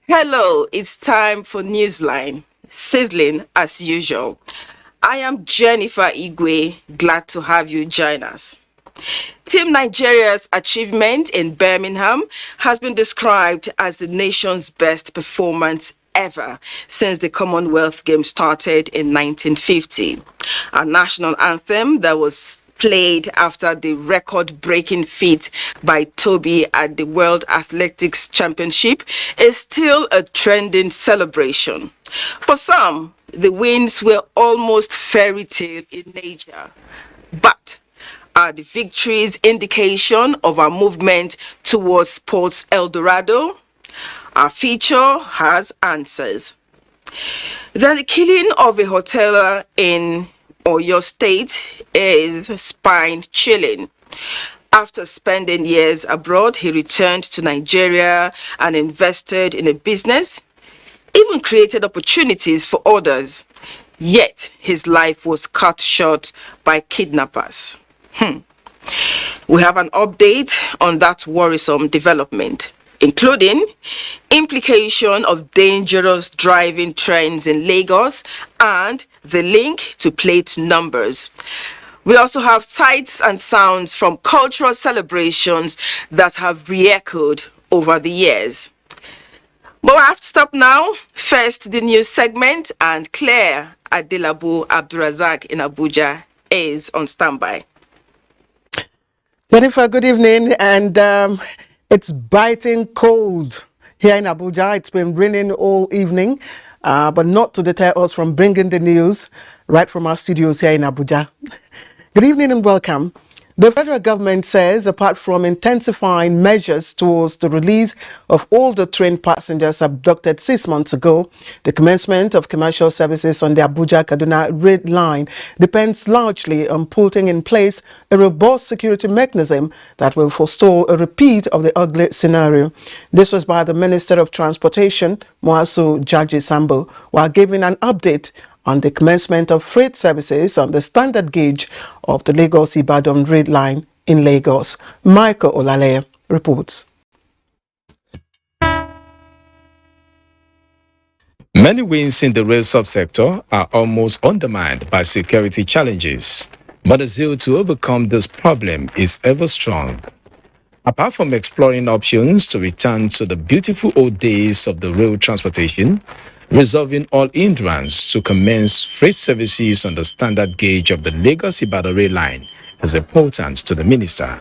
Hello, it's time for Newsline, sizzling as usual. I am Jennifer Igwe, glad to have you join us. Team Nigeria's achievement in Birmingham has been described as the nation's best performance ever since the Commonwealth Games started in 1950. Our national anthem that was played after the record-breaking feat by Toby at the World Athletics Championship is still a trending celebration. For some, the wins were almost fairy tale in nature. But are the victories indication of our movement towards sports Eldorado? Our feature has answers. Then the killing of a hoteler in Oyo State is spine-chilling. After spending years abroad, he returned to Nigeria and invested in a business, even created opportunities for others. Yet his life was cut short by kidnappers. We have an update on that worrisome development, including implication of dangerous driving trends in Lagos and the link to plate numbers. We also have sights and sounds from cultural celebrations that have re-echoed over the years. But I have to stop now. First, the news segment, and Claire Adelabu Abdurazak in Abuja is on standby. Jennifer, good evening, and it's biting cold here in Abuja. It's been raining all evening, but not to deter us from bringing the news right from our studios here in Abuja. Good evening and welcome. The federal government says, apart from intensifying measures towards the release of all the train passengers abducted 6 months ago, the commencement of commercial services on the Abuja-Kaduna Red Line depends largely on putting in place a robust security mechanism that will forestall a repeat of the ugly scenario. This was by the Minister of Transportation, Moasu Jaji Sambo, while giving an update on the commencement of freight services on the standard gauge of the Lagos-Ibadan Red Line in Lagos. Michael Olale reports. Many wins in the rail subsector are almost undermined by security challenges, but the zeal to overcome this problem is ever strong. Apart from exploring options to return to the beautiful old days of the rail transportation, resolving all hindrance to commence freight services on the standard gauge of the Lagos-Ibadan Rail Line is important to the minister.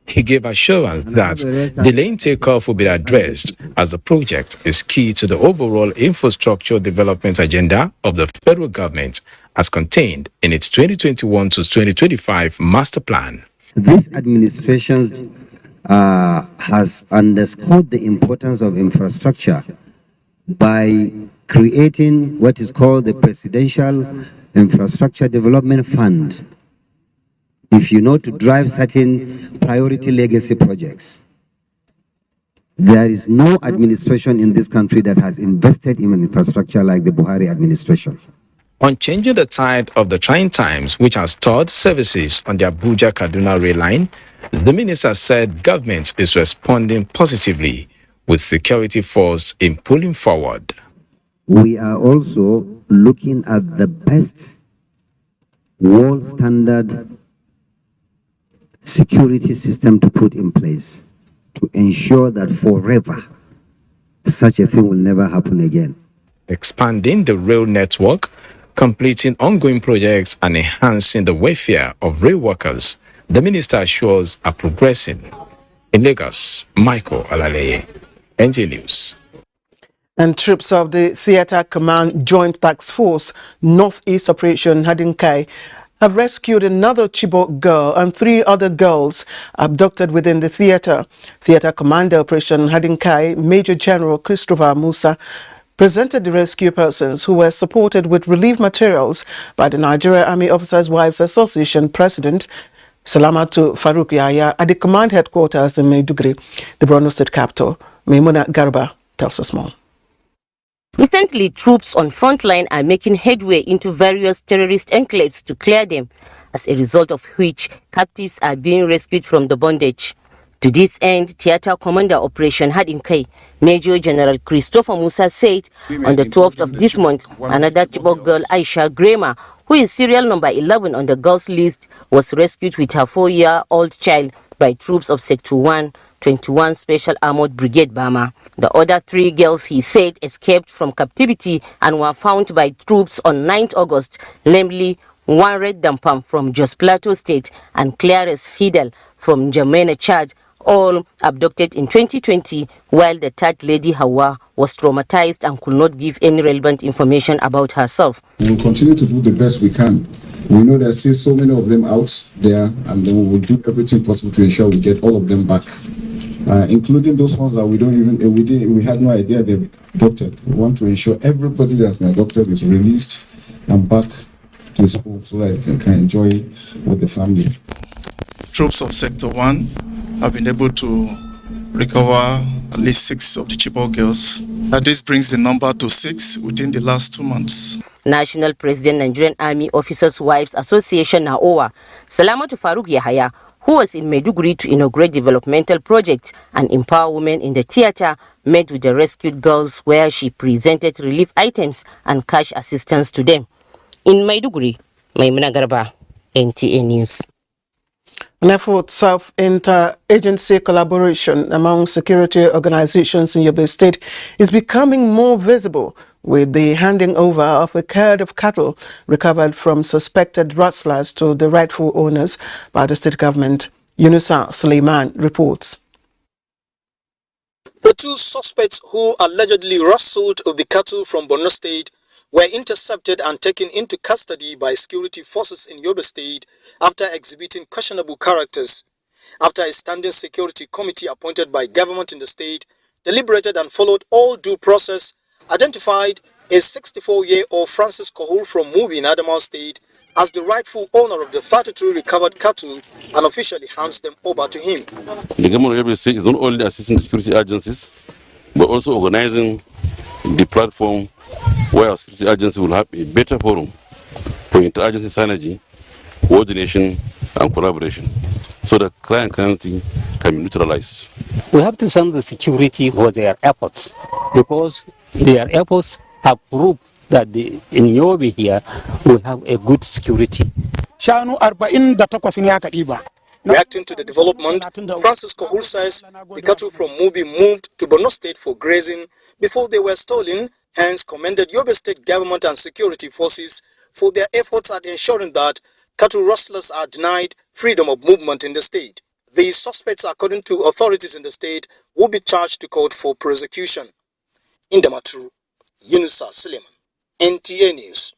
He gave assurance that the lane takeoff will be addressed as the project is key to the overall infrastructure development agenda of the federal government as contained in its 2021 to 2025 master plan. This administration has underscored the importance of infrastructure by creating what is called the Presidential Infrastructure Development Fund, if you know, to drive certain priority legacy projects. There is no administration in this country that has invested in infrastructure like the Buhari administration. On changing the tide of the trying times which has stalled services on the Abuja-Kaduna Rail Line, the minister said government is responding positively with security force in pulling forward. We are also looking at the best world standard security system to put in place to ensure that forever such a thing will never happen again. Expanding the rail network, completing ongoing projects and enhancing the welfare of rail workers, the minister assures are progressing. In Lagos, Michael Alaleye, NTA News. And troops of the Theatre Command Joint Task Force Northeast Operation Hadinkai have rescued another Chibok girl and 3 other girls abducted within the theatre. Theatre Commander Operation Hadinkai Major General Christopher Musa presented the rescue persons who were supported with relief materials by the Nigerian Army Officers' Wives Association President Salamatu Farouk Yahya at the command headquarters in Maiduguri, the Borno State capital. Maimuna Garba tells us more. Recently, troops on frontline are making headway into various terrorist enclaves to clear them, as a result of which captives are being rescued from the bondage. To this end, Theatre Commander Operation Hadinkai, Major General Christopher Musa said on the 12th of this month, another Chibok girl, Aisha Grema, who is serial number 11 on the girls list, was rescued with her 4-year-old child by troops of Sector 121 Special Armored Brigade Bama. The other 3 girls, he said, escaped from captivity and were found by troops on 9th August, namely one Red Dampam from Jos Plateau State and Clarice Hidel from Jamena, Chad, all abducted in 2020, while the third lady, Hawa, was traumatized and could not give any relevant information about herself. We will continue to do the best we can. We know there's still so many of them out there, and then we will do everything possible to ensure we get all of them back, including those ones that we had no idea they're abducted. We want to ensure everybody that's been abducted is released and back to school so that they can enjoy with the family. Troops of Sector 1 have been able to recover at least 6 of the Chibok girls. This brings the number to 6 within the last 2 months. National President Nigerian Army Officers' Wives Association NAOA, Salamatu Farouk Yahya, who was in Maiduguri to inaugurate developmental projects and empower women in the theatre, met with the rescued girls where she presented relief items and cash assistance to them. In Maiduguri, Maimuna Garba, NTA News. An effort of inter-agency collaboration among security organizations in Yobe State is becoming more visible with the handing over of a herd of cattle recovered from suspected rustlers to the rightful owners by the state government. Yunusa Suleiman reports. The 2 suspects who allegedly rustled the cattle from Borno State were intercepted and taken into custody by security forces in Yobe State after exhibiting questionable characters. After a standing security committee appointed by government in the state deliberated and followed all due process, identified a 64-year-old Francis Kohul from Mubi in Adamawa State as the rightful owner of the 33 recovered cattle and officially hands them over to him. The government of Yobe State is not only assisting security agencies, but also organizing the platform where our security agency will have a better forum for interagency synergy, coordination, and collaboration, so that crime and criminality can be neutralized. We have to thank the security for their efforts, because their efforts have proved that in Yobe here we have a good security. Reacting to the development, Francis Kohul says the cattle from Mubi moved to Borno State for grazing before they were stolen, hence commended Yobe State government and security forces for their efforts at ensuring that cattle rustlers are denied freedom of movement in the state. These suspects, according to authorities in the state, will be charged to court for prosecution. In Damaturu, Yunusa Suleiman, NTA News.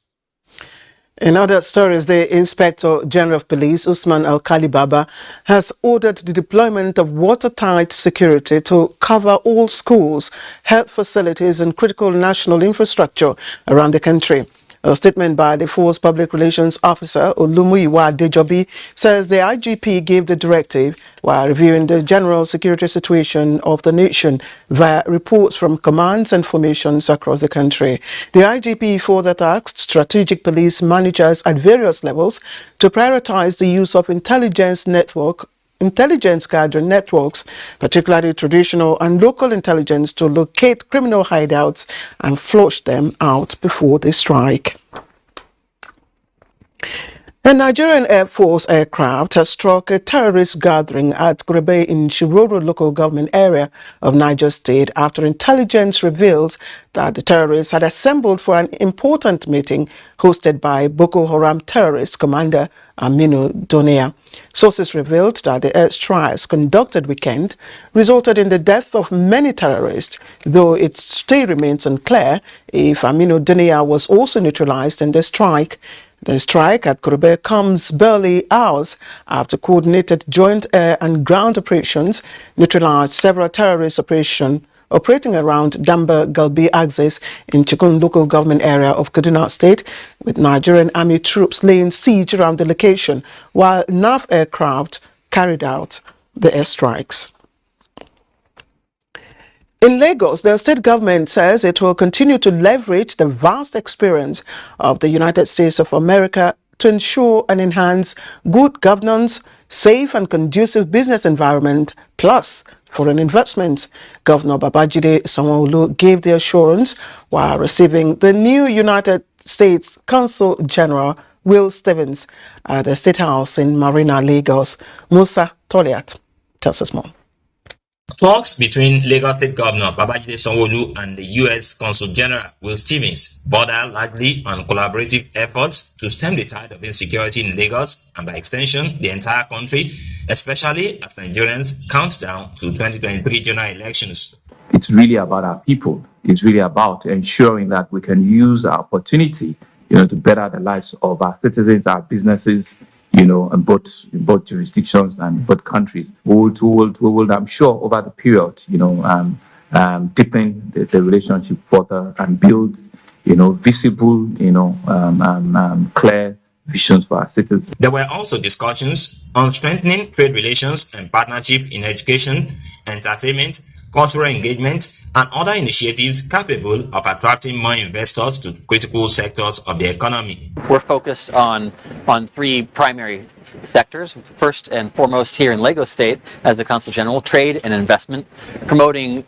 In other stories, the Inspector General of Police, Usman Alkali Baba, has ordered the deployment of watertight security to cover all schools, health facilities and critical national infrastructure around the country. A statement by the Force Public Relations Officer, Olumuyiwa Dejobi, says the IGP gave the directive while reviewing the general security situation of the nation via reports from commands and formations across the country. The IGP further tasked strategic police managers at various levels to prioritize the use of intelligence gathering networks, particularly traditional and local intelligence, to locate criminal hideouts and flush them out before they strike. A Nigerian Air Force aircraft has struck a terrorist gathering at Kurebe in Shiroro local government area of Niger State after intelligence reveals that the terrorists had assembled for an important meeting hosted by Boko Haram terrorist commander Aminu Donea. Sources revealed that the airstrikes conducted weekend resulted in the death of many terrorists, though it still remains unclear if Aminu Donea was also neutralized in the strike. The strike at Kurebe comes barely hours after coordinated joint air and ground operations neutralized several terrorist operating around Damba Galbi axis in Chikun local government area of Kaduna State, with Nigerian army troops laying siege around the location, while NAF aircraft carried out the airstrikes. In Lagos, the state government says it will continue to leverage the vast experience of the United States of America to ensure and enhance good governance, safe and conducive business environment, plus foreign investments. Governor Babajide Sanwo-Olu gave the assurance while receiving the new United States Consul General Will Stevens at the State House in Marina, Lagos. Musa Toliat tells us more. Talks between Lagos State Governor Babajide Sanwo-Olu and the U.S. Consul General Will Stevens border largely on collaborative efforts to stem the tide of insecurity in Lagos and by extension the entire country, especially as Nigerians count down to 2023 general elections. It's really about our people. It's really about ensuring that we can use our opportunity, to better the lives of our citizens, our businesses, in both jurisdictions and both countries. We will, I'm sure, over the period, deepen the relationship further and build, visible, clear visions for our citizens. There were also discussions on strengthening trade relations and partnership in education, entertainment, cultural engagement, and other initiatives capable of attracting more investors to critical sectors of the economy. We're focused on three primary sectors. First and foremost here in Lagos State, as the Consul General, trade and investment, promoting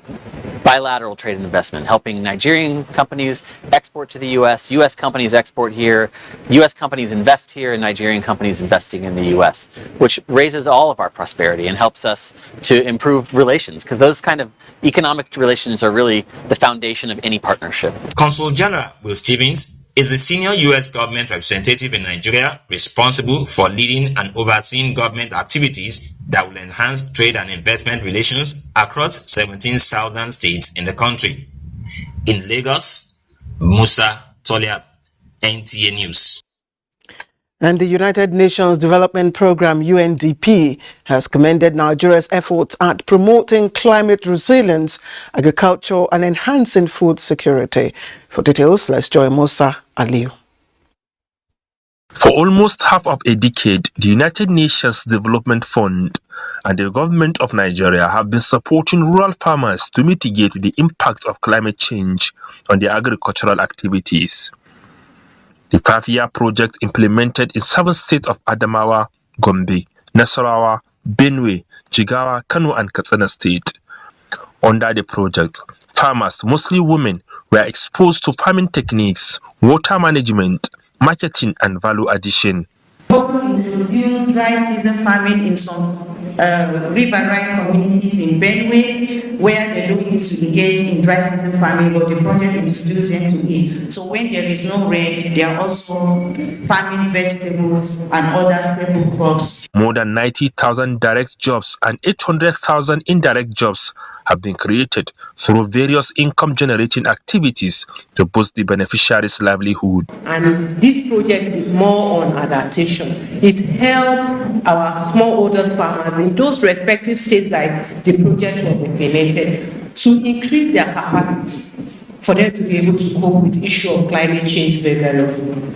bilateral trade and investment, helping Nigerian companies export to the U.S., U.S. companies export here, U.S. companies invest here, and Nigerian companies investing in the U.S., which raises all of our prosperity and helps us to improve relations, because those kind of economic relations are really the foundation of any partnership. Consul General Will Stevens is the senior U.S. government representative in Nigeria responsible for leading and overseeing government activities that will enhance trade and investment relations across 17 southern states in the country. In Lagos, Musa Toliat, NTA News. And the United Nations Development Programme UNDP has commended Nigeria's efforts at promoting climate resilience, agriculture and enhancing food security. For details, let's join Musa Aliu. For almost half of a decade, the United Nations Development Fund and the government of Nigeria have been supporting rural farmers to mitigate the impact of climate change on their agricultural activities. The 5-year project implemented in 7 states of Adamawa, Gombe, Nasarawa, Benue, Jigawa, Kano and Katsina State. Under the project, farmers, mostly women, were exposed to farming techniques, water management, marketing and value addition. Also introduced dry season farming in some riverine communities in Benue, where they don't used to engage in dry season farming, but the project introduced them to it. So when there is no rain, they are also farming vegetables and other staple crops. More than 90,000 direct jobs and 800,000 indirect jobs have been created through various income-generating activities to boost the beneficiaries' livelihood. And this project is more on adaptation. It helped our smallholder farmers in those respective states that the project was implemented to increase their capacity for them to be able to cope with the issue of climate change very well.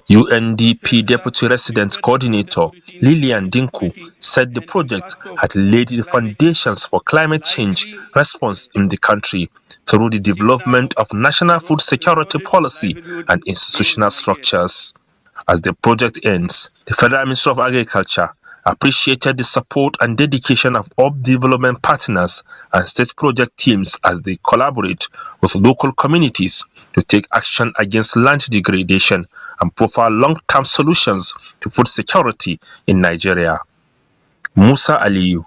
UNDP Deputy Resident Coordinator Lillian Dinku said the project had laid the foundations for climate change response in the country through the development of national food security policy and institutional structures. As the project ends, the Federal Ministry of Agriculture appreciated the support and dedication of all development partners and state project teams as they collaborate with local communities to take action against land degradation and provide long-term solutions to food security in Nigeria. Musa Aliyu,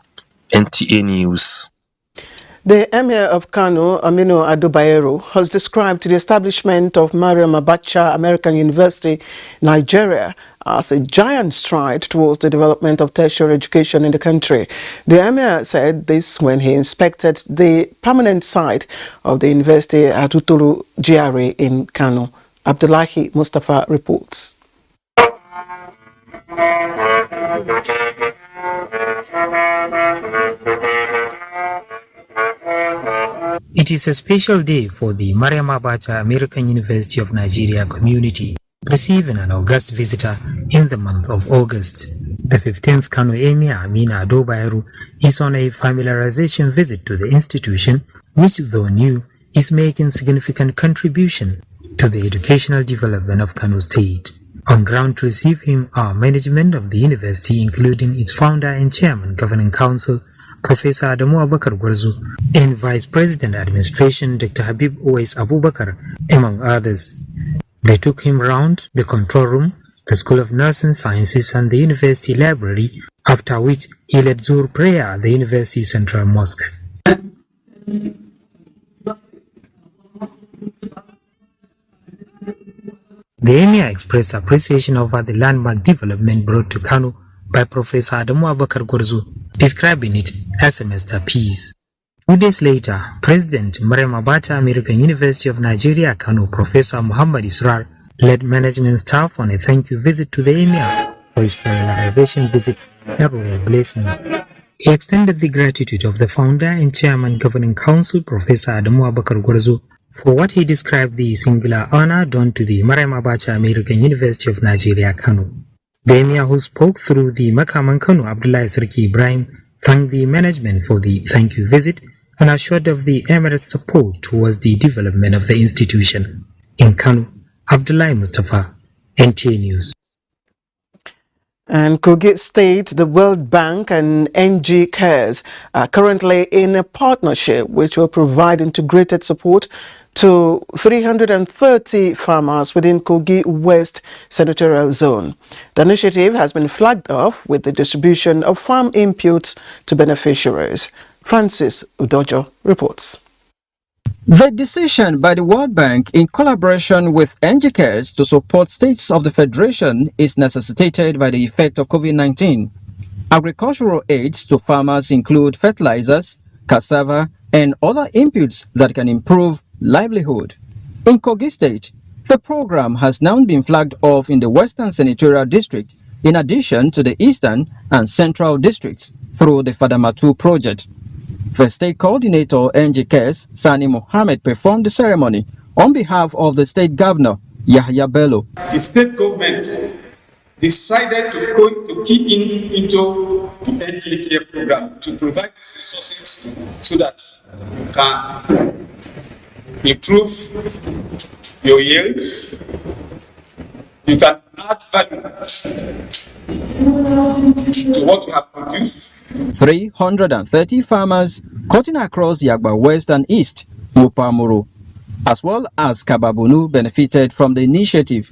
NTA News. The Emir of Kano, Aminu Ado Bayero, has described the establishment of Mariam Abacha American University, Nigeria, as a giant stride towards the development of tertiary education in the country. The Emir said this when he inspected the permanent site of the university at Uturu GRA in Kano. Abdullahi Mustafa reports. It is a special day for the Mariam Abacha American University of Nigeria community, receiving an august visitor in the month of August. The 15th Kano Emir Amina Ado Bayero is on a familiarization visit to the institution, which, though new, is making significant contribution to the educational development of Kano State. On ground to receive him are management of the university, including its founder and chairman, Governing Council, Professor Adamu Abubakar Gwarzo, and Vice President Administration, Dr. Habib Uwais Abubakar, among others. They took him round the control room, the School of Nursing Sciences, and the University Library, after which he led Zuhr prayer at the University Central Mosque. The Emir expressed appreciation over the landmark development brought to Kano by Professor Adamu Abubakar Gwarzo, describing it as a masterpiece. 2 days later, President Mariam Abacha American University of Nigeria Kano, Professor Muhammad Israr, led management staff on a thank you visit to the Emir for his familiarization visit and royal blessings. He extended the gratitude of the founder and chairman Governing Council, Professor Adamu Abubakar Gwarzo, for what he described the singular honor done to the Mariam Abacha American University of Nigeria Kano. The Emir, who spoke through the Makaman Kano Abdullah Sarki Ibrahim, thanked the management for the thank you visit and assured of the Emirates' support towards the development of the institution. In Kano, Abdullah Mustafa, NTA News. And Kogi State, the World Bank and NG Cares are currently in a partnership which will provide integrated support to 330 farmers within Kogi West Senatorial Zone. The initiative has been flagged off with the distribution of farm inputs to beneficiaries. Francis Udojo reports. The decision by the World Bank in collaboration with NG Cares to support states of the Federation is necessitated by the effect of COVID-19. Agricultural aids to farmers include fertilizers, cassava, and other inputs that can improve livelihood. In Kogi State, the program has now been flagged off in the Western Senatorial District in addition to the Eastern and Central Districts through the Fadamatu project. The state coordinator, NG Cares, Sani Mohammed, performed the ceremony on behalf of the state governor, Yahya Bello. The state government decided to key into the NG Care program to provide these resources so that you can improve your yields, you can add value to what you have produced. 330 farmers cutting across Yagba West and East, Mupamuru, as well as Kababunu, benefited from the initiative.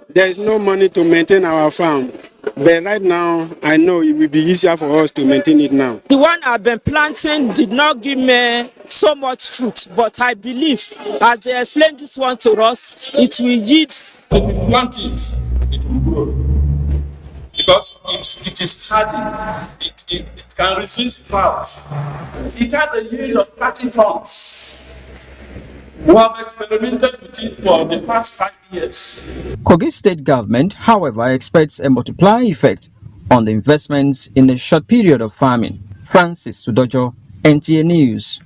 There is no money to maintain our farm, but right now I know it will be easier for us to maintain it now. The one I've been planting did not give me so much fruit, but I believe as they explained this one to us, it will yield. If you plant it, it will grow. Because it is hardy, it can resist drought. It has a yield of 30 tons. We have experimented with it for the past 5 years. Kogi State government, however, expects a multiplier effect on the investments in a short period of farming. Francis Sudojo, NTA News.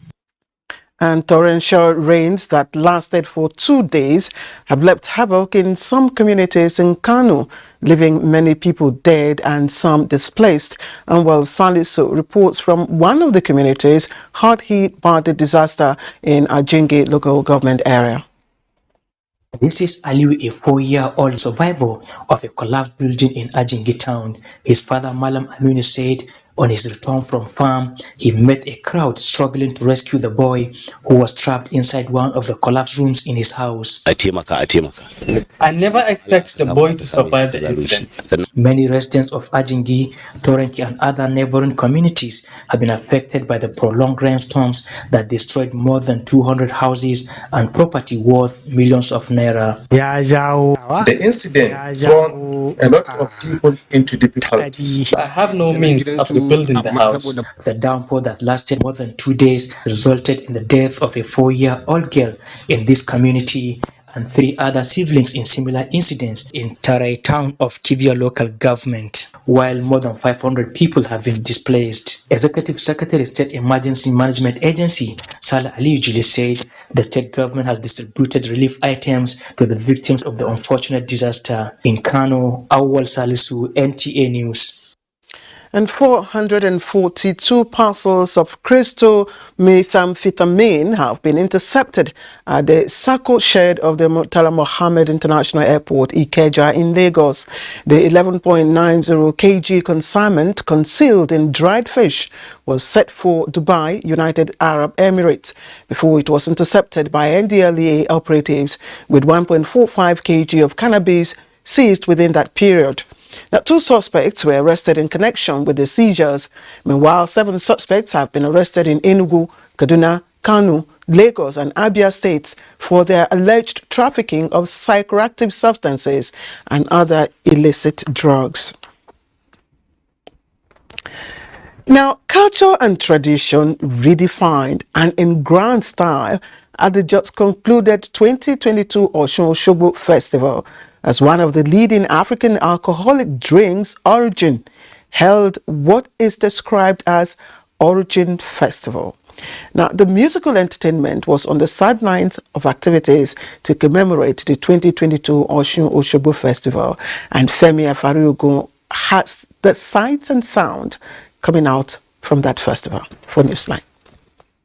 And torrential rains that lasted for 2 days have left havoc in some communities in Kano, leaving many people dead and some displaced. And while Salisu reports from one of the communities hard hit by the disaster in Ajingi local government area. This is Aliu, a 4-year-old survivor of a collapsed building in Ajingi town. His father, Malam Aminu, said on his return from farm, he met a crowd struggling to rescue the boy who was trapped inside one of the collapsed rooms in his house. I never expected the boy to survive the incident. Many residents of Ajingi, Torenki, and other neighboring communities have been affected by the prolonged rainstorms that destroyed more than 200 houses and property worth millions of naira. The incident thrown a lot of people into difficulties. I have no means of rebuilding the house. The downpour that lasted more than 2 days resulted in the death of a 4-year-old girl in this community and 3 other siblings in similar incidents in Tarai town of Kivia local government, while more than 500 people have been displaced. Executive Secretary State Emergency Management Agency Salah Ali Ujili said the state government has distributed relief items to the victims of the unfortunate disaster. In Kano, Awal Salisu, NTA News. And 442 parcels of crystal methamphetamine have been intercepted at the Sako shed of the Murtala Mohammed International Airport, Ikeja, in Lagos. The 11.90 kg consignment, concealed in dried fish, was set for Dubai, United Arab Emirates, before it was intercepted by NDLEA operatives with 1.45 kg of cannabis seized within that period. Now, 2 suspects were arrested in connection with the seizures. Meanwhile, 7 suspects have been arrested in Enugu, Kaduna, Kano, Lagos and Abia states for their alleged trafficking of psychoactive substances and other illicit drugs. Now, culture and tradition redefined and in grand style at the just concluded 2022 Osun Osogbo Festival, as one of the leading African alcoholic drinks, Origin, held what is described as Origin Festival. Now, the musical entertainment was on the sidelines of activities to commemorate the 2022 Osun Osogbo Festival, and Femi Afariugun has the sights and sound coming out from that festival. For Newsline.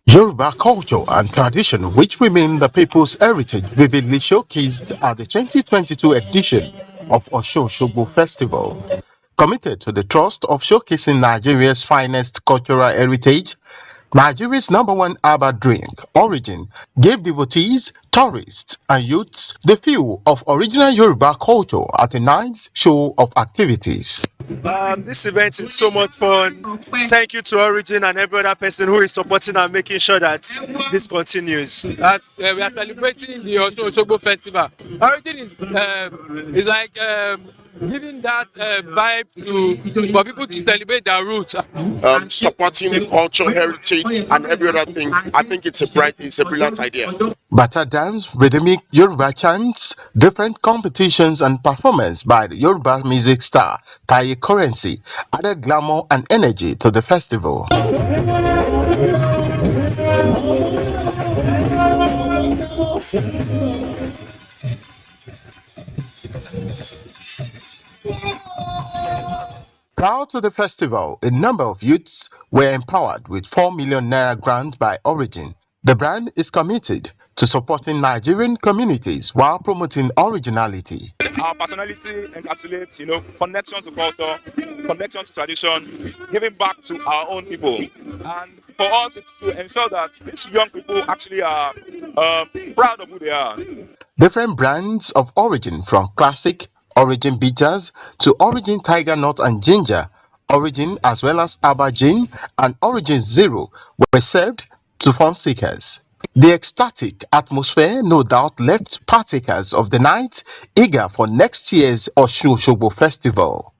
Yoruba culture and tradition, which remain the people's heritage, vividly showcased at the 2022 edition of Osun Osogbo Festival. Committed to the trust of showcasing Nigeria's finest cultural heritage, Nigeria's #1 herbal drink, Origin, gave devotees, tourists and youths the feel of original Yoruba culture at a nice show of activities. This event is so much fun. Thank you to Origin and every other person who is supporting and making sure that this continues. We are celebrating the Osun Osogbo Festival. Origin is like giving that vibe for people to celebrate their roots. Supporting culture, heritage, and every other thing. I think it's a brilliant idea. Bata dance, rhythmic Yoruba chants, different competitions and performance by the Yoruba music star Taye Currency added glamour and energy to the festival. Prior to the festival, a number of youths were empowered with 4 million naira grant by Origin. The brand is committed to supporting Nigerian communities while promoting originality. Our personality encapsulates, connection to culture, connection to tradition, giving back to our own people. And for us, it's to ensure that these young people actually are proud of who they are. Different brands of Origin, from classic Origin bitters to Origin Tiger Nut and Ginger, Origin as well as Aba Gin and Origin Zero were served to fun seekers. The ecstatic atmosphere no doubt left partakers of the night eager for next year's Osun Osogbo Festival.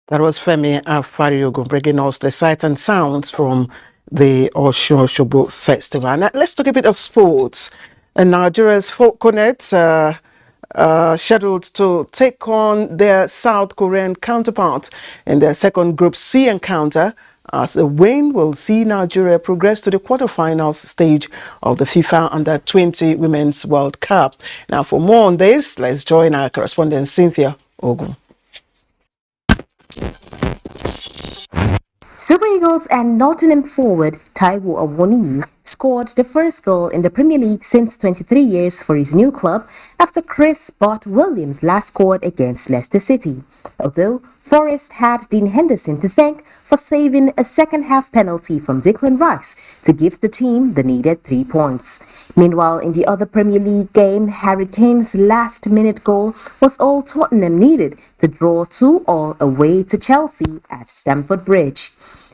That was Femi Afariugun bringing us the sights and sounds from the Osun Osogbo Festival. Now, let's talk a bit of sports. And Nigeria's Falconets scheduled to take on their South Korean counterparts in their second Group C encounter, as a win will see Nigeria progress to the quarterfinals stage of the FIFA Under-20 Women's World Cup. Now, for more on this, let's join our correspondent Cynthia Ogun. Super Eagles and Nottingham forward Taiwo Awoniyi scored the first goal in the Premier League since 23 years for his new club after Chris Bott Williams last scored against Leicester City, although Forest had Dean Henderson to thank for saving a second-half penalty from Declan Rice to give the team the needed 3 points. Meanwhile, in the other Premier League game, Harry Kane's last-minute goal was all Tottenham needed to draw 2-2 away to Chelsea at Stamford Bridge.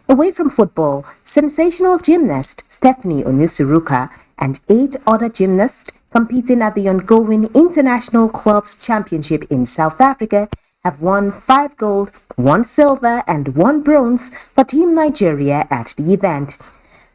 Away from football, sensational gymnast Stephanie Onusuruka and 8 other gymnasts competing at the ongoing International Clubs Championship in South Africa have won 5 gold, 1 silver and 1 bronze for Team Nigeria at the event.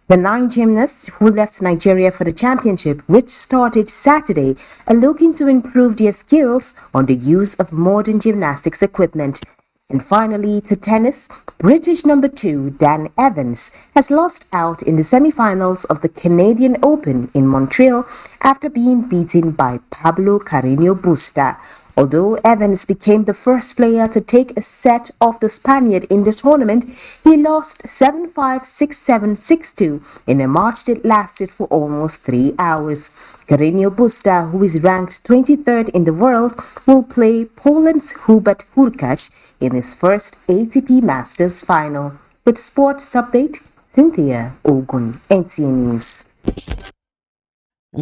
The 9 gymnasts who left Nigeria for the championship, which started Saturday, are looking to improve their skills on the use of modern gymnastics equipment. And finally, to tennis, British number 2 Dan Evans has lost out in the semi-finals of the Canadian Open in Montreal after being beaten by Pablo Carreño Busta. Although Evans became the first player to take a set off the Spaniard in the tournament, he lost 7-5, 6-7, 6-2 in a match that lasted for almost 3 hours. Carreño Busta, who is ranked 23rd in the world, will play Poland's Hubert Hurkacz in his first ATP Masters final. With sports update, Cynthia Ogun, NTA News.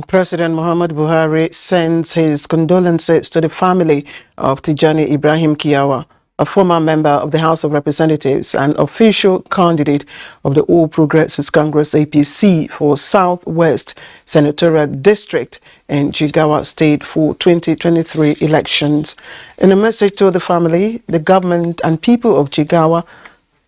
President Muhammad Buhari sends his condolences to the family of Tijani Ibrahim Kiyawa, a former member of the House of Representatives and official candidate of the All Progressives Congress APC for Southwest Senatorial District in Jigawa State for 2023 elections. In a message to the family, the government and people of Jigawa,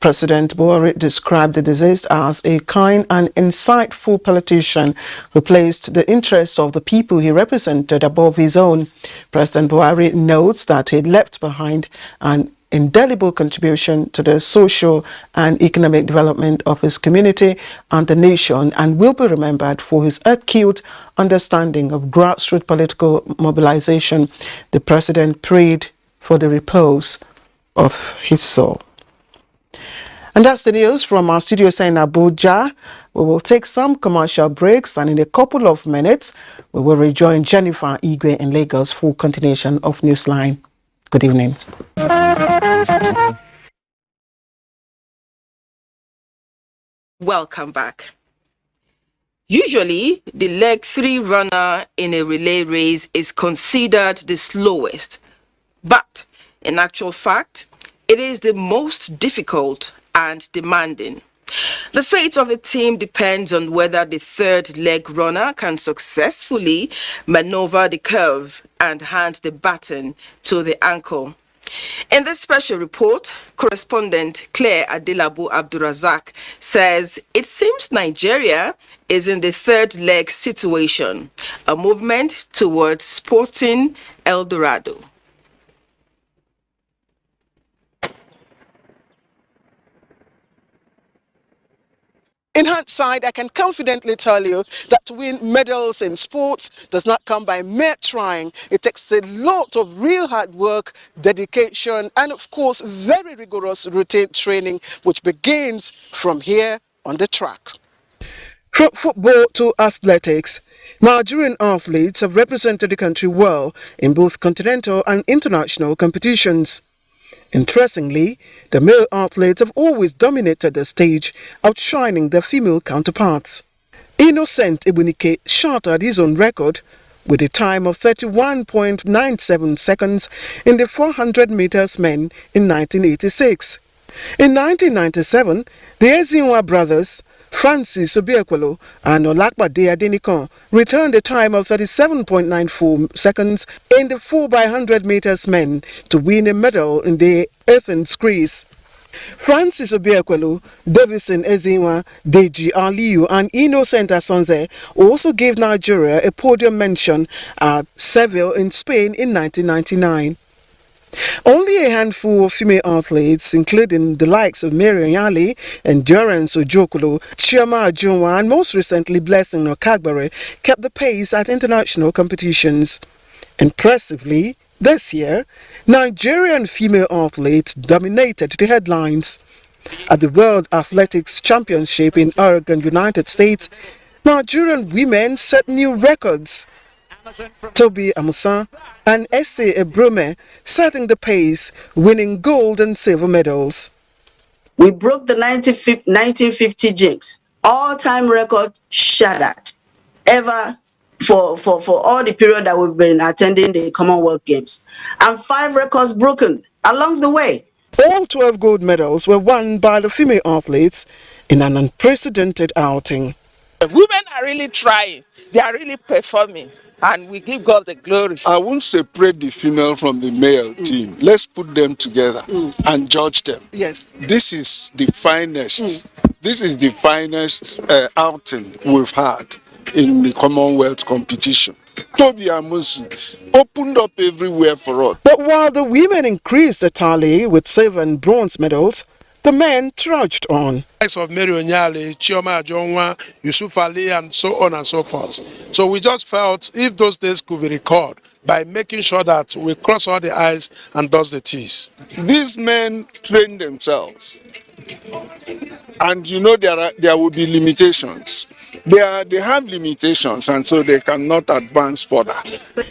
President Buhari described the deceased as a kind and insightful politician who placed the interests of the people he represented above his own. President Buhari notes that he left behind an indelible contribution to the social and economic development of his community and the nation, and will be remembered for his acute understanding of grassroots political mobilization. The president prayed for the repose of his soul. And that's the news from our studios in Abuja. We will take some commercial breaks, and in a couple of minutes, we will rejoin Jennifer Igwe in Lagos for continuation of Newsline. Good evening. Welcome back. Usually, the leg 3 runner in a relay race is considered the slowest, but in actual fact, it is the most difficult and demanding. The fate of the team depends on whether the third leg runner can successfully maneuver the curve and hand the baton to the ankle. In this special report, correspondent Claire Adelabu Abdurazak says it seems Nigeria is in the third leg situation, a movement towards sporting El Dorado. In hindsight, I can confidently tell you that to win medals in sports does not come by mere trying. It takes a lot of real hard work, dedication, and of course, very rigorous routine training, which begins from here on the track. From football to athletics, Nigerian athletes have represented the country well in both continental and international competitions. Interestingly, the male athletes have always dominated the stage, outshining their female counterparts. Innocent Ebunike shattered his own record with a time of 31.97 seconds in the 400 meters men in 1986. In 1997, the Ezinwa brothers, Francis Obiekwalo and Olakbade Adenikon, returned a time of 37.94 seconds in the 4x100 meters men to win a medal in the Athens Greece. Francis Obiekwalo, Davison Ezinwa, Deji Aliyu and Innocent Asonze also gave Nigeria a podium mention at Seville in Spain in 1999. Only a handful of female athletes, including the likes of Mary Onyali, Endurance Ojokolo, Chioma Ajunwa, and most recently Blessing Okagbare, kept the pace at international competitions. Impressively, this year, Nigerian female athletes dominated the headlines. At the World Athletics Championship in Oregon, United States, Nigerian women set new records. Toby Amusan and Essie Ebrume setting the pace, winning gold and silver medals. We broke the 1950 jinx, all-time record shattered, ever for all the period that we've been attending the Commonwealth Games, and 5 records broken along the way. All 12 gold medals were won by the female athletes in an unprecedented outing. Women are really trying. They are really performing. And we give God the glory. I won't separate the female from the male team. Let's put them together and judge them. Yes. This is the finest. This is the finest outing we've had in the Commonwealth competition. Toby Amusu opened up everywhere for us. But while the women increased the tally with silver and bronze medals, the men trudged on. Of Mary Onyale, Chioma Ajonwa, Yusuf Ali, and so on and so forth. So we just felt if those days could be recalled by making sure that we cross all the I's and dot the T's. These men train themselves. And you know there will be limitations. They have limitations, and so they cannot advance further.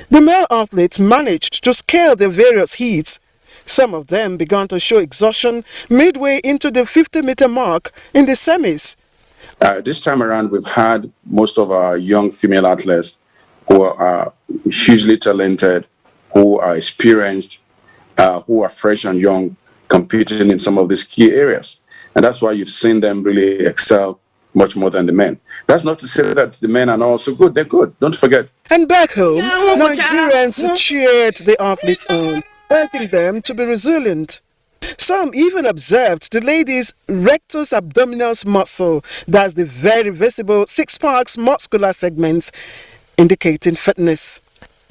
The male athletes managed to scale the various heats. Some of them began to show exhaustion midway into the 50-meter mark in the semis. This time around, we've had most of our young female athletes who are hugely talented, who are experienced, who are fresh and young, competing in some of these key areas. And that's why you've seen them really excel much more than the men. That's not to say that the men are not also good. They're good. Don't forget. And back home, Nigerians cheered the athletes on, urging them to be resilient. Some even observed the ladies' rectus abdominis muscle, that's the very visible six-pack muscular segments, indicating fitness.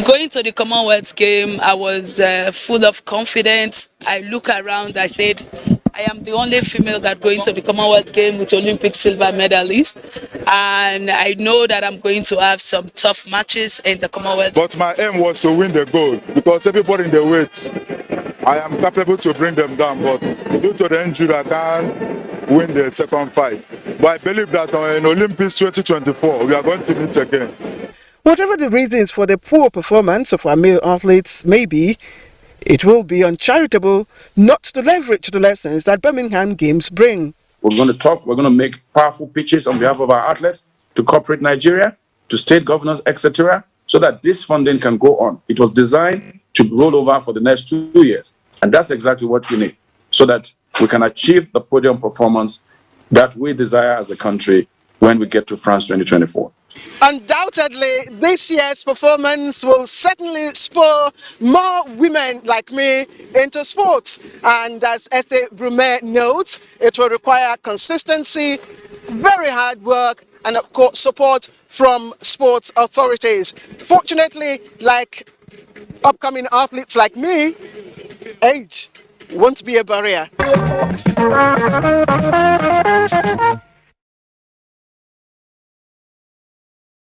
Going to the Commonwealth game, I was full of confidence. I look around, I said, I am the only female that going to the Commonwealth game with Olympic silver medalist. And I know that I'm going to have some tough matches in the Commonwealth. But my aim was to win the gold because everybody in the weights, I am capable to bring them down. But due to the injury, I can't win the second fight. But I believe that in Olympics 2024, we are going to meet again. Whatever the reasons for the poor performance of our male athletes may be, it will be uncharitable not to leverage the lessons that Birmingham Games bring. We're going to talk, we're going to make powerful pitches on behalf of our athletes to corporate Nigeria, to state governors, etc., so that this funding can go on. It was designed to roll over for the next 2 years. And that's exactly what we need, so that we can achieve the podium performance that we desire as a country when we get to France 2024. Undoubtedly, this year's performance will certainly spur more women like me into sports. And as Ethe Brumet notes, it will require consistency, very hard work, and of course support from sports authorities. Fortunately, like upcoming athletes like me, age won't be a barrier.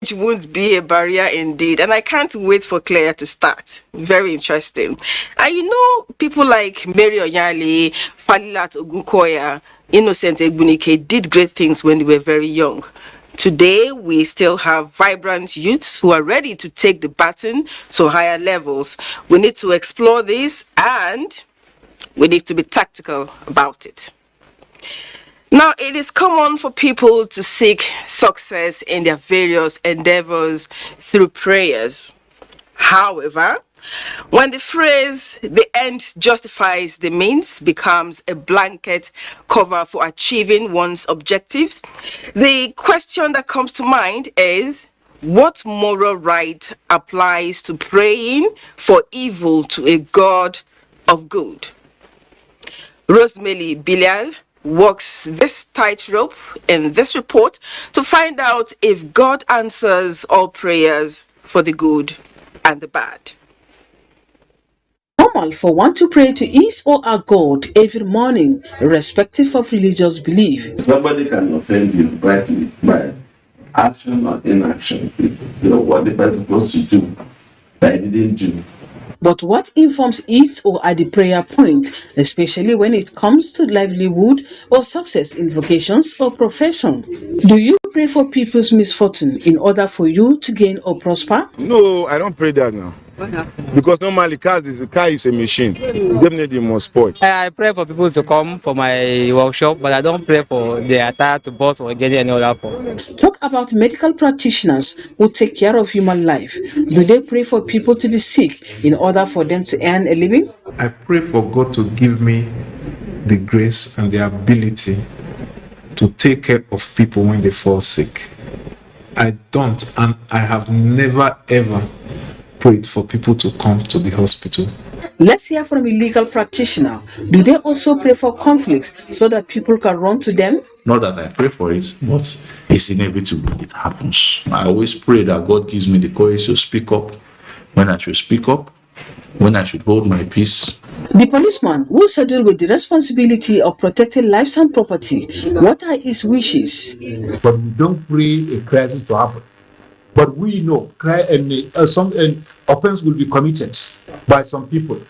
It won't be a barrier indeed, and I can't wait for Claire to start. Very interesting. And you know, people like Mary Onyale, Falilat Ogunkoya, Innocent Egbunike did great things when they were very young. Today, we still have vibrant youths who are ready to take the baton to higher levels. We need to explore this, and we need to be tactical about it. Now, it is common for people to seek success in their various endeavors through prayers. However, when the phrase, the end justifies the means, becomes a blanket cover for achieving one's objectives, the question that comes to mind is, what moral right applies to praying for evil to a God of good? Rosemary Bilial walks this tightrope in this report to find out if God answers all prayers for the good and the bad. Normal for one to pray to his or her God every morning, irrespective of religious belief. Somebody can offend you rightly by action or inaction. You know what the person is supposed to do, but he didn't do. But what informs it or at the prayer point, especially when it comes to livelihood or success in vocations or profession? Do you pray for people's misfortune in order for you to gain or prosper? No, I don't pray that now. Because normally car is a machine. Definitely must spoil. I pray for people to come for my workshop, but I don't pray for their attire to bust or get any other fault. Talk about medical practitioners who take care of human life. Do they pray for people to be sick in order for them to earn a living? I pray for God to give me the grace and the ability to take care of people when they fall sick. I don't, and I have never ever prayed for people to come to the hospital. Let's hear from a legal practitioner. Do they also pray for conflicts so that people can run to them? Not that I pray for it, but it's inevitable. It happens. I always pray that God gives me the courage to speak up when I should speak up, when I should hold my peace. The policeman who saddled with the responsibility of protecting lives and property, what are his wishes? But we don't pray a crisis to happen. But we know some offense will be committed by some people.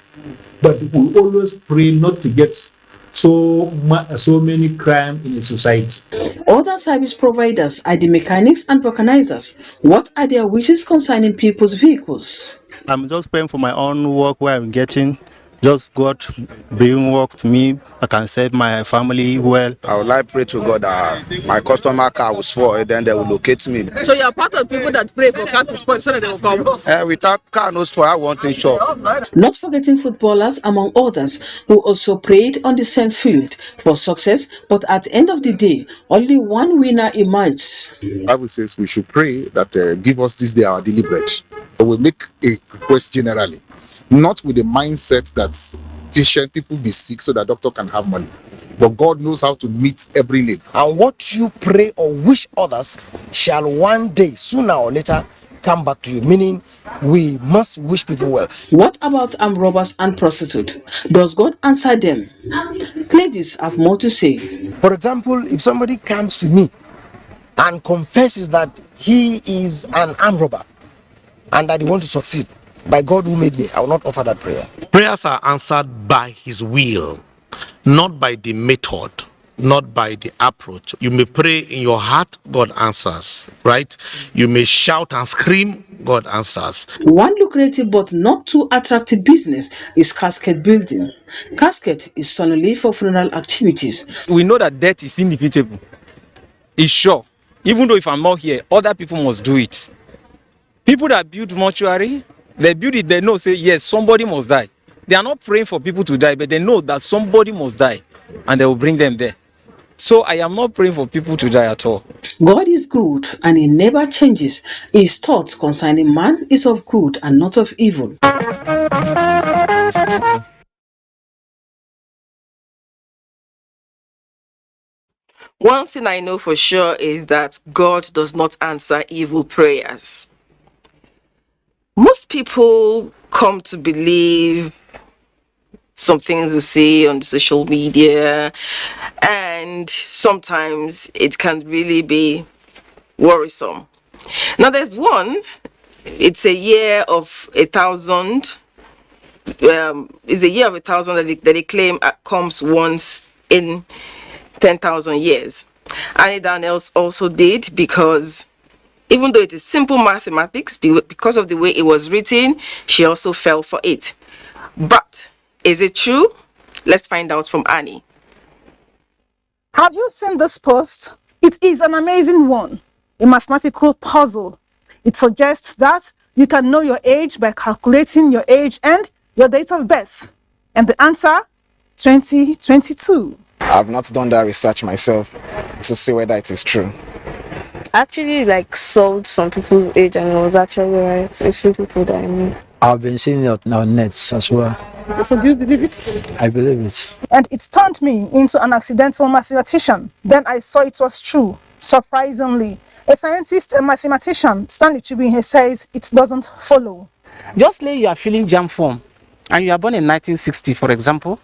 But we always pray not to get so many crime in a society. Other service providers are the mechanics and vulcanizers. What are their wishes concerning people's vehicles? I'm just praying for my own work where I'm getting. Just God bring work to me. I can serve my family well. I would like to pray to God that my customer car will spoil, then they will locate me. So you are part of people that pray for car to spoil so that they will come? Without car no spoil, I want to shop. Not forgetting footballers, among others, who also prayed on the same field for success, but at the end of the day, only one winner emerged. The Bible says we should pray that give us this day our daily bread. We'll make a request generally, not with the mindset that patient people be sick so that doctor can have money. But God knows how to meet every need. And what you pray or wish others shall one day, sooner or later, come back to you. Meaning, we must wish people well. What about armed robbers and prostitutes? Does God answer them? Ladies have more to say. For example, if somebody comes to me and confesses that he is an armed robber and that he wants to succeed, by God who made me, I will not offer that prayer. Prayers are answered by His will, not by the method, not by the approach. You may pray in your heart, God answers, right? You may shout and scream, God answers. One lucrative but not too attractive business is casket building. Casket is solely for funeral activities. We know that death is inevitable. It's sure. Even though if I'm not here, other people must do it. People that build mortuary, they build it, they know, say, yes, somebody must die. They are not praying for people to die, but they know that somebody must die, and they will bring them there. So I am not praying for people to die at all. God is good, and He never changes. His thoughts concerning man is of good and not of evil. One thing I know for sure is that God does not answer evil prayers. Most people come to believe some things we see on social media, and sometimes it can really be worrisome. Now there's one, it's a year of 1,000. It's a year of 1,000 that they claim comes once in 10,000 years. Annie Daniels also did, because even though it is simple mathematics, because of the way it was written, she also fell for it. But is it true? Let's find out from Annie. Have you seen this post? It is an amazing one, a mathematical puzzle. It suggests that you can know your age by calculating your age and your date of birth. And the answer, 2022. I've not done that research myself to see whether it is true. Actually, solved some people's age, and it was actually right. A few people that I knew. I've been seeing it on nets as well. So do you believe it? I believe it. And it turned me into an accidental mathematician. Then I saw it was true. Surprisingly, a scientist, a mathematician, Stanley Chibuihe, says it doesn't follow. Just lay you are filling jam form, and you are born in 1960, for example,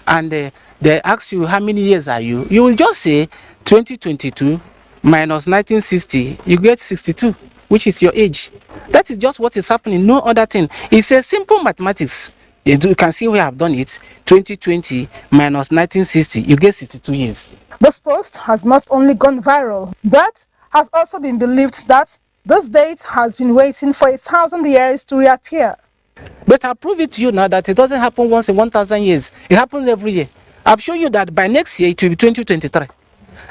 and they ask you how many years are you. You will just say 2022 minus 1960, you get 62, which is your age. That is just what is happening, no other thing. It's a simple mathematics. You can see where I've done it. 2020 minus 1960, you get 62 years. This post has not only gone viral, but has also been believed that this date has been waiting for 1,000 years to reappear. But I'll prove it to you now that it doesn't happen once in 1,000 years. It happens every year. I've shown you that by next year it will be 2023.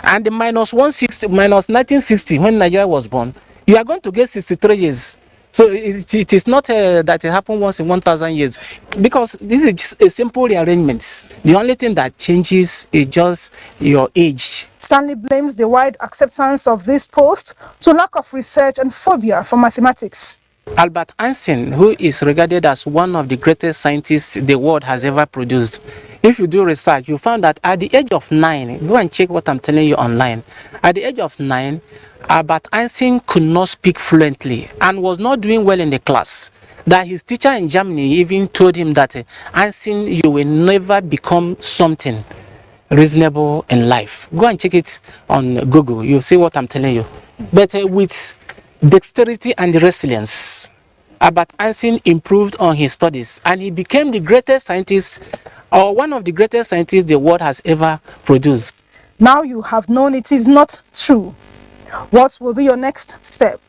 And the minus 160, minus 1960, when Nigeria was born, you are going to get 63 years. So it is not that it happened once in 1,000 years, because this is just a simple rearrangement. The only thing that changes is just your age. Stanley blames the wide acceptance of this post to lack of research and phobia for mathematics. Albert Einstein, who is regarded as one of the greatest scientists the world has ever produced, if you do research, you found that at the age of 9, go and check what I'm telling you online. At the age of 9, Albert Einstein could not speak fluently and was not doing well in the class. That his teacher in Germany even told him that Einstein, you will never become something reasonable in life. Go and check it on Google. You'll see what I'm telling you. But with dexterity and resilience, Albert Einstein improved on his studies and he became the greatest scientist, or one of the greatest scientists the world has ever produced. Now you have known it is not true. What will be your next step?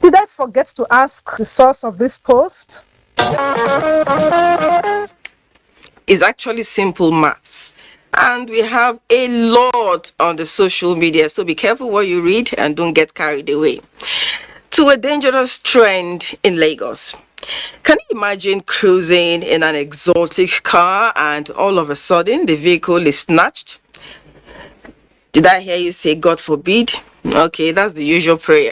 Did I forget to ask the source of this post? It's actually simple maths. And we have a lot on the social media, so be careful what you read and don't get carried away. To a dangerous trend in Lagos. Can you imagine cruising in an exotic car and all of a sudden the vehicle is snatched? Did I hear you say God forbid? Okay, that's the usual prayer.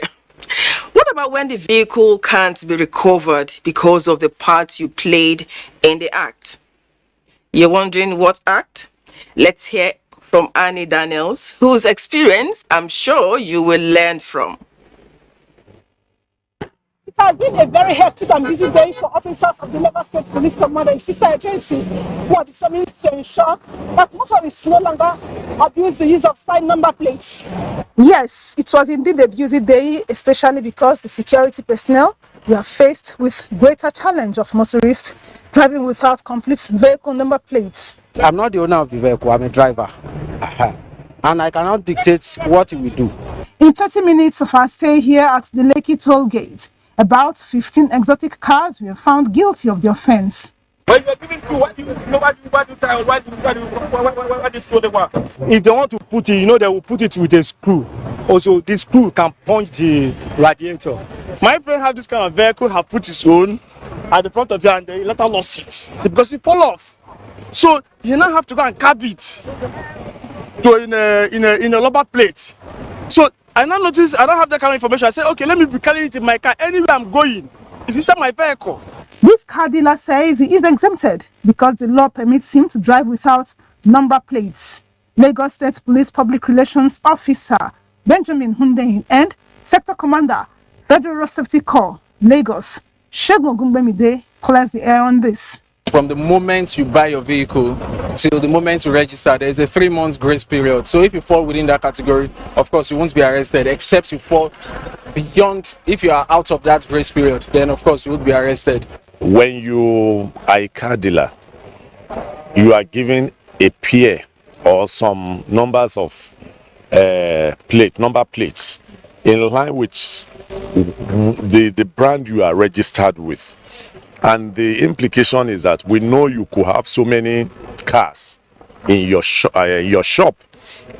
What about when the vehicle can't be recovered because of the part you played in the act? You're wondering what act? Let's hear from Annie Daniels, whose experience I'm sure you will learn from. It has been a very hectic and busy day for officers of the Lagos State Police Command and sister agencies who are determined to ensure that motorists no longer abuse the use of spy number plates. Yes, it was indeed a busy day, especially because the security personnel were faced with greater challenge of motorists driving without complete vehicle number plates. I'm not the owner of the vehicle, I'm a driver. And I cannot dictate what he will do. In 30 minutes of our stay here at the Lekki toll gate, about 15 exotic cars were found guilty of the offense. If they want to put it, they will put it with a screw. Also, this screw can punch the radiator. My friend have this kind of vehicle, have put his own at the front of it and they later lost it because it fall off. So you now have to go and carve it to in a rubber plate. So I now notice I don't have that kind of information. I say, okay, let me be carrying it in my car. Anywhere I'm going, it's inside my vehicle. This car dealer says he is exempted because the law permits him to drive without number plates. Lagos State Police Public Relations Officer Benjamin Hundeyin and Sector Commander, Federal Road Safety Corps, Lagos, Segun Ogungbemide, clears the air on this. From the moment you buy your vehicle till the moment you register, there is a 3-month grace period. So if you fall within that category, of course you won't be arrested, except you fall beyond. If you are out of that grace period, then of course you would be arrested. When you are a car dealer, you are given a pair or some numbers of number plates in line with the brand you are registered with. And the implication is that we know you could have so many cars in your shop,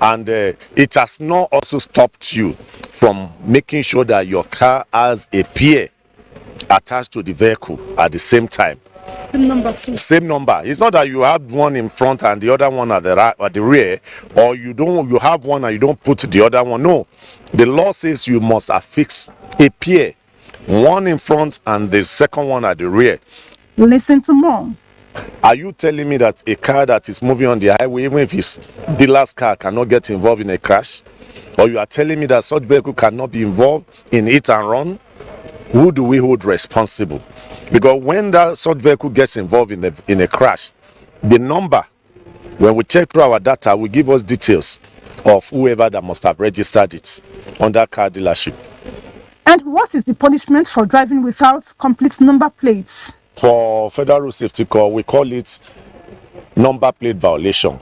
and it has not also stopped you from making sure that your car has a pair attached to the vehicle at the same time. Same number too. Same number. It's not that you have one in front and the other one at the rear, or you have one and you don't put the other one. No, the law says you must affix a pair. One in front and the second one at the rear. Listen to more. Are you telling me that a car that is moving on the highway, even if it's dealer's car, cannot get involved in a crash? Or you are telling me that such vehicle cannot be involved in hit and run? Who do we hold responsible? Because when that such vehicle gets involved in a crash, the number, when we check through our data, will give us details of whoever that must have registered it on that car dealership. And what is the punishment for driving without complete number plates? For Federal Road Safety Corps, we call it number plate violation,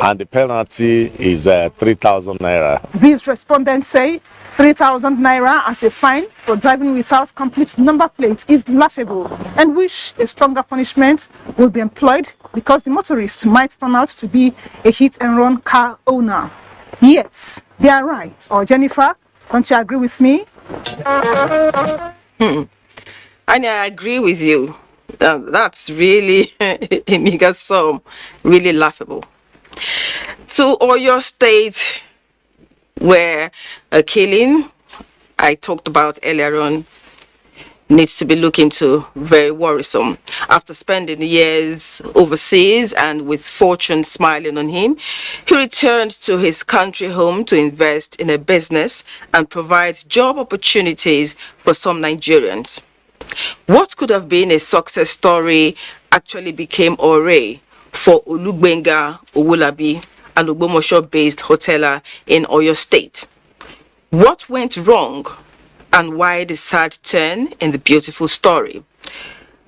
and the penalty is 3,000 naira. These respondents say 3,000 naira as a fine for driving without complete number plates is laughable and wish a stronger punishment will be employed because the motorist might turn out to be a hit-and-run car owner. Yes, they are right. Or Jennifer, don't you agree with me? And I agree with you. That's really a mega sum, really laughable. So, or your state where a killing I talked about earlier on needs to be looked into, very worrisome. After spending years overseas and with fortune smiling on him, he returned to his country home to invest in a business and provide job opportunities for some Nigerians. What could have been a success story actually became Ore for Olugbenga Owolabi, an Ogbomoso-based hoteler in Oyo State. What went wrong and why the sad turn in the beautiful story?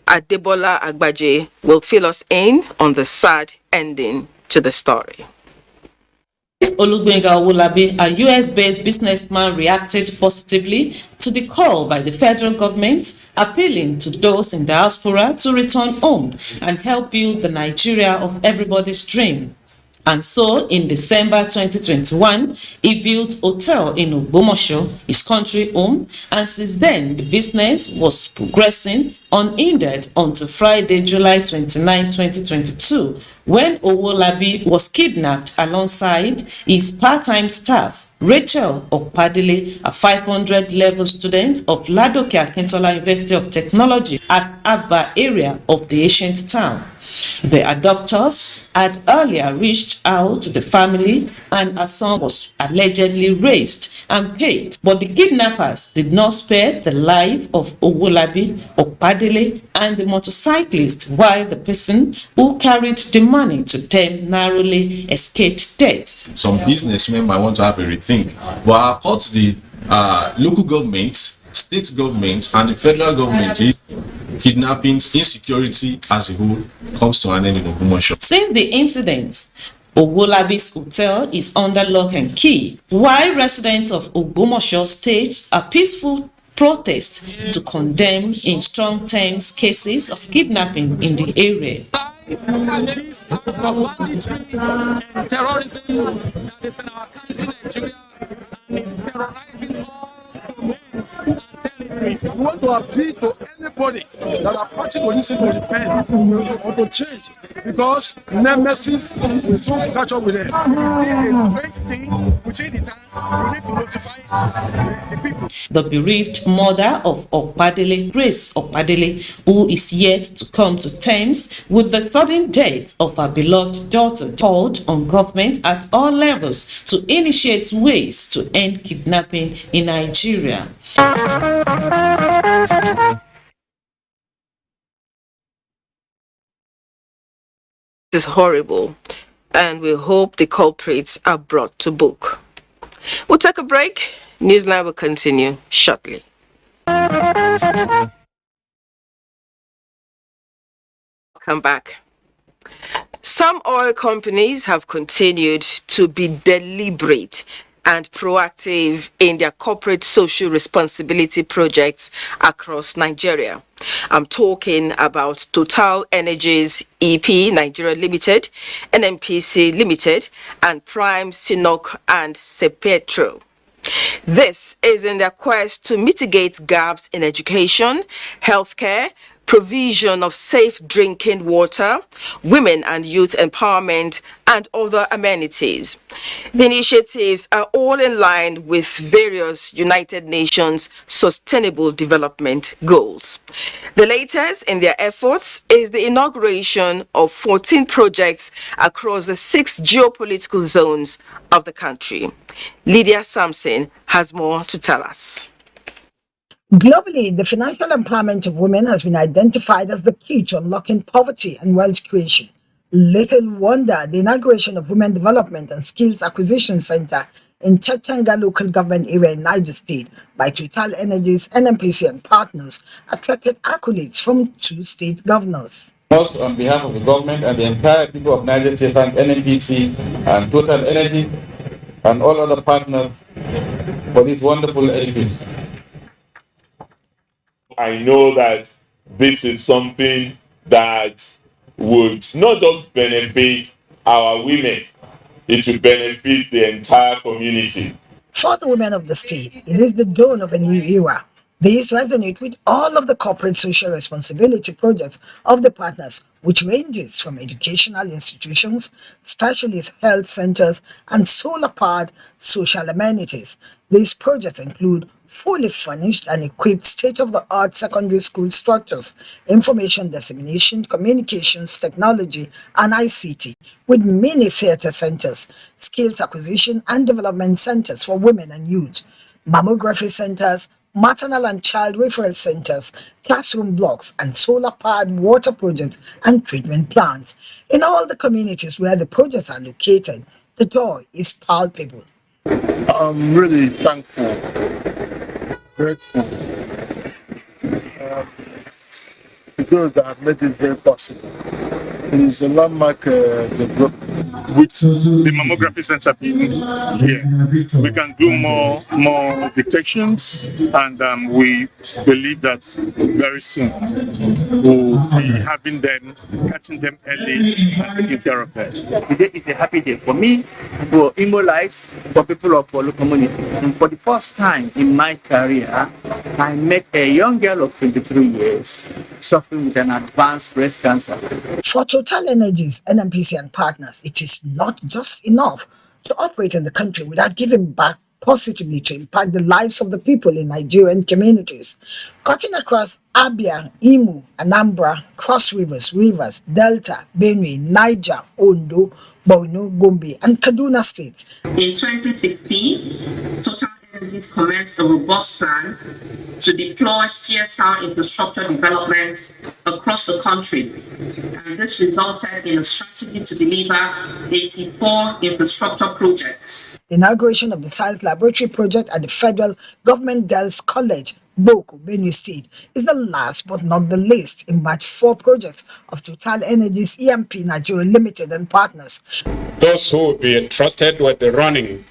Adebola Agbaje will fill us in on the sad ending to the story. Olugbenga Owolabi, a US-based businessman, reacted positively to the call by the federal government, appealing to those in diaspora to return home and help build the Nigeria of everybody's dream. And so, in December 2021, he built a hotel in Ogbomoso, his country home, and since then, the business was progressing unhindered until Friday, July 29, 2022, when Owolabi was kidnapped alongside his part-time staff, Rachel Okpadile, a 500 level student of Ladoke Akintola University of Technology at Abba area of the ancient town. The adopters had earlier reached out to the family and a son was allegedly raised and paid, but the kidnappers did not spare the life of Owolabi, Okpadile, and the motorcyclist, while the person who carried the money to them narrowly escaped death. Some businessmen might want to have a rethink, but according to the local government, state government, and the federal government, kidnappings, insecurity as a whole comes to an end in Ogbomoso. Since the incident, Owolabi's hotel is under lock and key, while residents of Ogbomoso staged a peaceful protest to condemn in strong terms cases of kidnapping in the area. This banditry and terrorism that is in our country, Nigeria, and is terrorizing all domains and territories. We want to appeal to anybody that are party to listen to repent or to change, because nemesis will soon catch up with them. It's a great thing within the time. We need to notify the people. The bereaved mother of Okpadile, Grace Okpadile, who is yet to come to terms with the sudden death of her beloved daughter, called on government at all levels to initiate ways to end kidnapping in Nigeria. This is horrible, and we hope the culprits are brought to book. We'll take a break. Newsline will continue shortly. Come back. Some oil companies have continued to be deliberate and proactive in their corporate social responsibility projects across Nigeria. I'm talking about Total Energies EP Nigeria Limited, NNPC Limited, and Prime Sinok and Sepetro. This is in their quest to mitigate gaps in education, healthcare, provision of safe drinking water, women and youth empowerment, and other amenities. The initiatives are all in line with various United Nations Sustainable Development Goals. The latest in their efforts is the inauguration of 14 projects across the 6 geopolitical zones of the country. Lydia Sampson has more to tell us. Globally, the financial empowerment of women has been identified as the key to unlocking poverty and wealth creation. Little wonder the inauguration of Women Development and Skills Acquisition Center in Chattanooga local government area in Niger State by Total Energies, NNPC and partners attracted accolades from 2 state governors. Most on behalf of the government and the entire people of Niger State, thank NNPC and Total Energy and all other partners for this wonderful edifice. I know that this is something that would not just benefit our women, it will benefit the entire community. For the women of the state, it is the dawn of a new era. These resonate with all of the corporate social responsibility projects of the partners, which ranges from educational institutions, specialist health centers, and solar-powered social amenities. These projects include fully furnished and equipped state-of-the-art secondary school structures, information dissemination, communications technology, and ICT, with mini theater centers, skills acquisition and development centers for women and youth, mammography centers, maternal and child referral centers, classroom blocks, and solar-powered water projects and treatment plants. In all the communities where the projects are located, the joy is palpable. I'm really thankful, grateful to those that have made this very possible. It is a landmark development. With the mammography center being here, we can do more detections, and we believe that very soon we'll be having them, catching them early and taking care of them. Today is a happy day for me, for Imo lives, for people of our community. And for the first time in my career, I met a young girl of 23 years suffering with an advanced breast cancer. For Total Energies, NMPC and partners, it is not just enough to operate in the country without giving back positively to impact the lives of the people in Nigerian communities. Cutting across Abia, Imo, Anambra, Cross Rivers, Delta, Benue, Niger, Ondo, Borno, Gombe, and Kaduna states. In 2016, Total Energies commenced a robust plan to deploy CSR infrastructure developments across the country. And this resulted in a strategy to deliver 84 infrastructure projects. The inauguration of the Science Laboratory project at the Federal Government Girls College, Boko, Benue State, is the last but not the least in batch 4 projects of Total Energies EMP Nigeria Limited and partners. Those who will be entrusted with the running,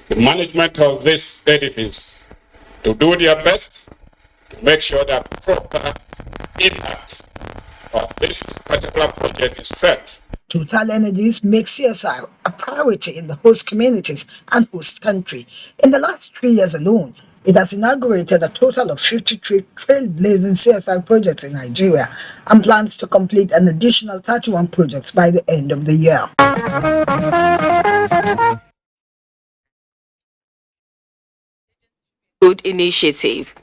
the management of this edifice, to do their best to make sure that proper impact of this particular project is felt. Total Energies makes CSR a priority in the host communities and host country. In the last 3 years alone, it has inaugurated a total of 53 trailblazing CSR projects in Nigeria and plans to complete an additional 31 projects by the end of the year. Good initiative.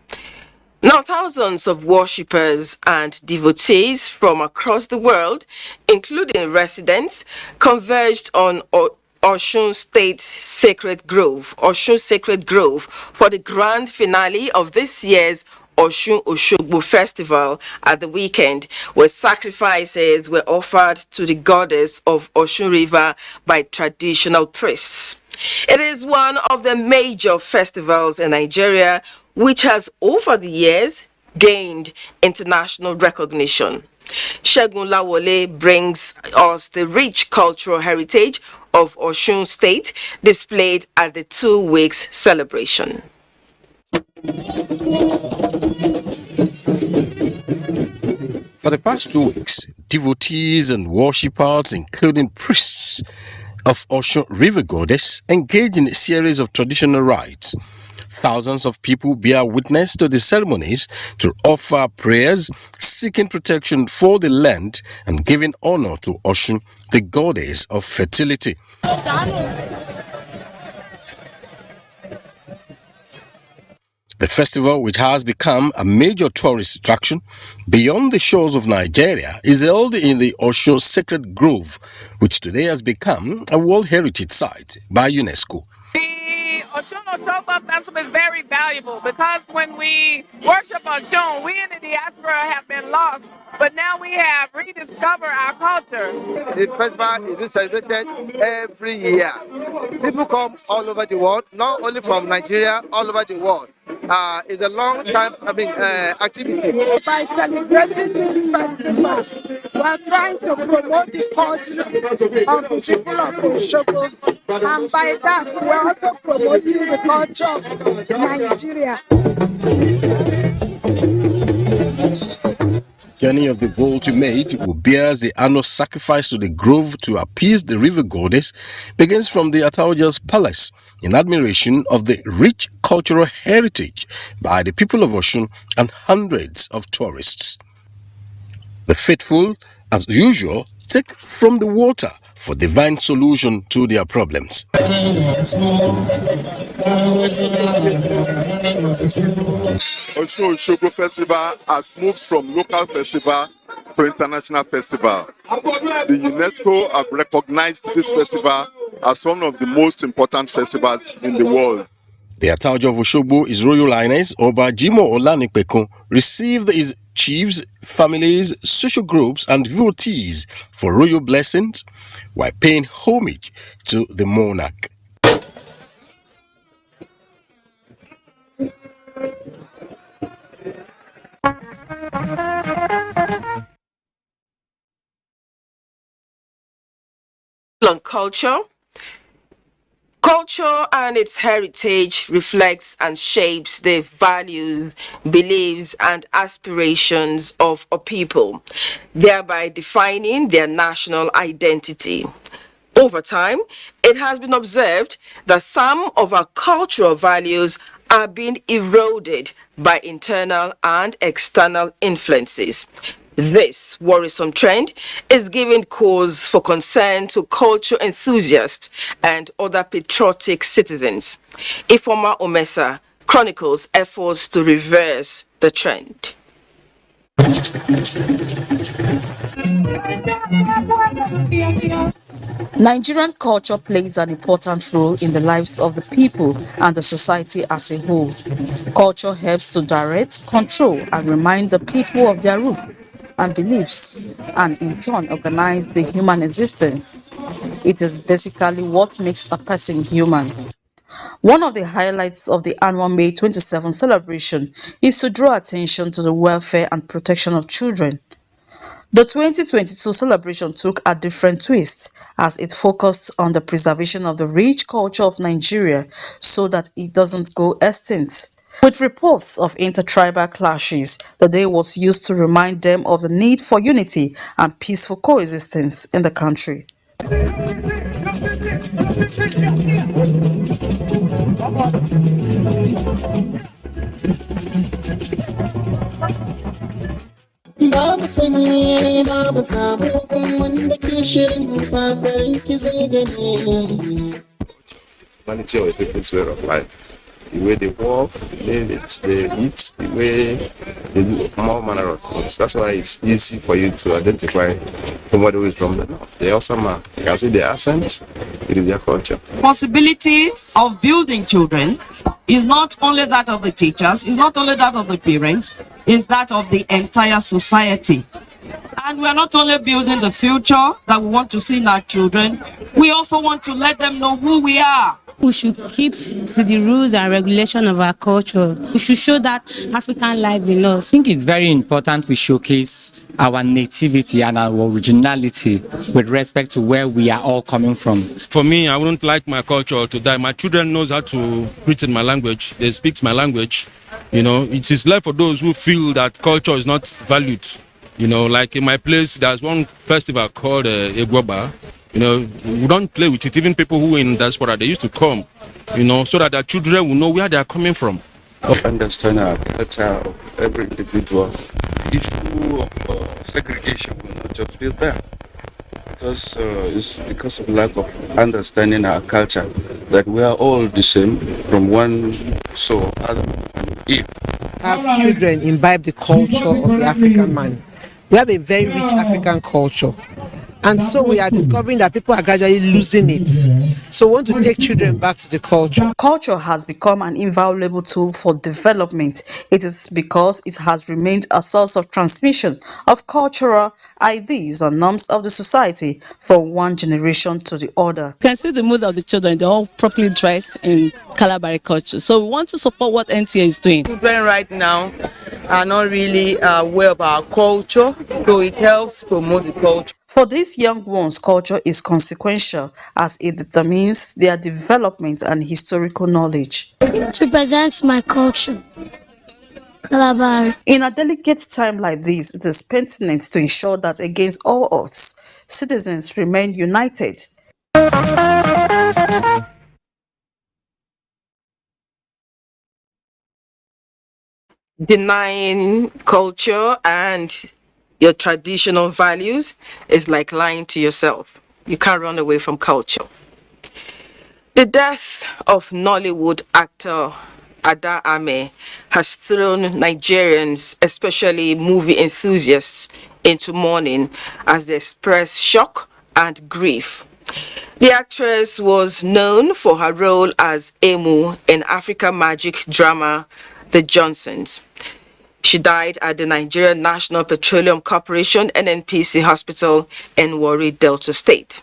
Now, thousands of worshippers and devotees from across the world, including residents, converged on Osun Sacred Grove for the grand finale of this year's Osun Oshogbo Festival at the weekend, where sacrifices were offered to the goddess of Osun River by traditional priests. It is one of the major festivals in Nigeria which has over the years gained international recognition. Segun Lawole brings us the rich cultural heritage of Osun State displayed at the 2 weeks celebration. For the past 2 weeks, devotees and worshippers, including priests of Osun River Goddess, engage in a series of traditional rites. Thousands of people bear witness to the ceremonies to offer prayers, seeking protection for the land and giving honor to Osun, the goddess of fertility. The festival, which has become a major tourist attraction beyond the shores of Nigeria, is held in the Osun Sacred Grove, which today has become a World Heritage Site by UNESCO. The Osun Oshogbo Festival is very valuable because when we worship Osun, we in the diaspora have been lost, but now we have rediscovered our culture. The festival is celebrated every year. People come all over the world, not only from Nigeria, all over the world. It's a long time activity. By celebrating this festival, we are trying to promote the culture of the people of Oshogbo, and by that we are also promoting the culture of Nigeria. Any of the votive maid who bears the annual sacrifice to the grove to appease the river goddess begins from the Atauja's palace in admiration of the rich cultural heritage by the people of Osun and hundreds of tourists. The faithful, as usual, take from the water for divine solution to their problems. Osun Festival has moved from local festival to international festival. The UNESCO have recognized this festival as one of the most important festivals in the world. The Atauja of Osogbo, His Royal Highness Oba Jimoh Olanipekun, received his chiefs, families, social groups, and devotees for royal blessings while paying homage to the monarch. On culture. Culture and its heritage reflects and shapes the values, beliefs, and aspirations of a people, thereby defining their national identity. Over time, it has been observed that some of our cultural values are being eroded by internal and external influences. This worrisome trend is giving cause for concern to culture enthusiasts and other patriotic citizens. Ifoma Omesa chronicles efforts to reverse the trend. Nigerian culture plays an important role in the lives of the people and the society as a whole. Culture helps to direct, control, and remind the people of their roots and beliefs, and in turn organize the human existence. It is basically what makes a person human. One of the highlights of the annual May 27 celebration is to draw attention to the welfare and protection of children. The 2022 celebration took a different twist as it focused on the preservation of the rich culture of Nigeria so that it doesn't go extinct. With reports of intertribal clashes, the day was used to remind them of the need for unity and peaceful coexistence in the country. Babu sani babu sabo wanda ke shirin fatar ki zai gani. Humanity of the people's way of life. The way they walk, the way they eat, the way they do all manner of things. That's why it's easy for you to identify somebody who is from the north. They also man. You can see their accent, it is their culture. Responsibility of building children is not only that of the teachers, it's not only that of the parents, it's that of the entire society. And we are not only building the future that we want to see in our children, we also want to let them know who we are. We should keep to the rules and regulation of our culture. We should show that African life in us. I think it's very important we showcase our nativity and our originality with respect to where we are all coming from. For me, I wouldn't like my culture to die. My children knows how to read in my language. They speak my language. You know, it is left for those who feel that culture is not valued. You know, like in my place, there's one festival called Egwoba. You know, we don't play with it. Even people who are in diaspora, they used to come, you know, so that their children will know where they are coming from. Understand our culture of every individual. The issue of segregation will not just be there. Because it's because of lack of understanding our culture that we are all the same from one soul, Adam and Eve. Have children imbibe the culture of the African man. We have a very rich African culture. And so we are discovering that people are gradually losing it. So we want to take children back to the culture. Culture has become an invaluable tool for development. It is because it has remained a source of transmission of cultural ideas and norms of the society from one generation to the other. You can see the mood of the children. They're all properly dressed in Calabari culture. So we want to support what NTA is doing. Children right now are not really aware of our culture, so it helps promote the culture. For these young ones, culture is consequential as it determines their development and historical knowledge. To present my culture. In a delicate time like this, it is pertinent to ensure that against all odds, citizens remain united. Denying culture and your traditional values is like lying to yourself. You can't run away from culture. The death of Nollywood actor Ada Ame has thrown Nigerians, especially movie enthusiasts, into mourning as they express shock and grief. The actress was known for her role as Emu in Africa magic drama The Johnsons. She died at the Nigerian National Petroleum Corporation NNPC hospital in Warri, Delta State.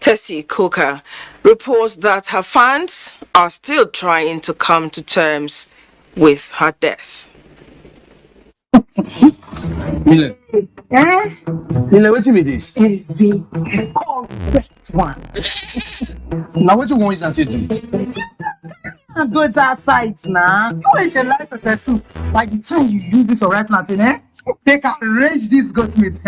Tessie Coker reports that her fans are still trying to come to terms with her death. Mile. Mile, wetin be this? Correct one. Now what you want is to do? Go to our site now. You ain't a life of person. By the time you use this alright plantain, take arrange this goat meat.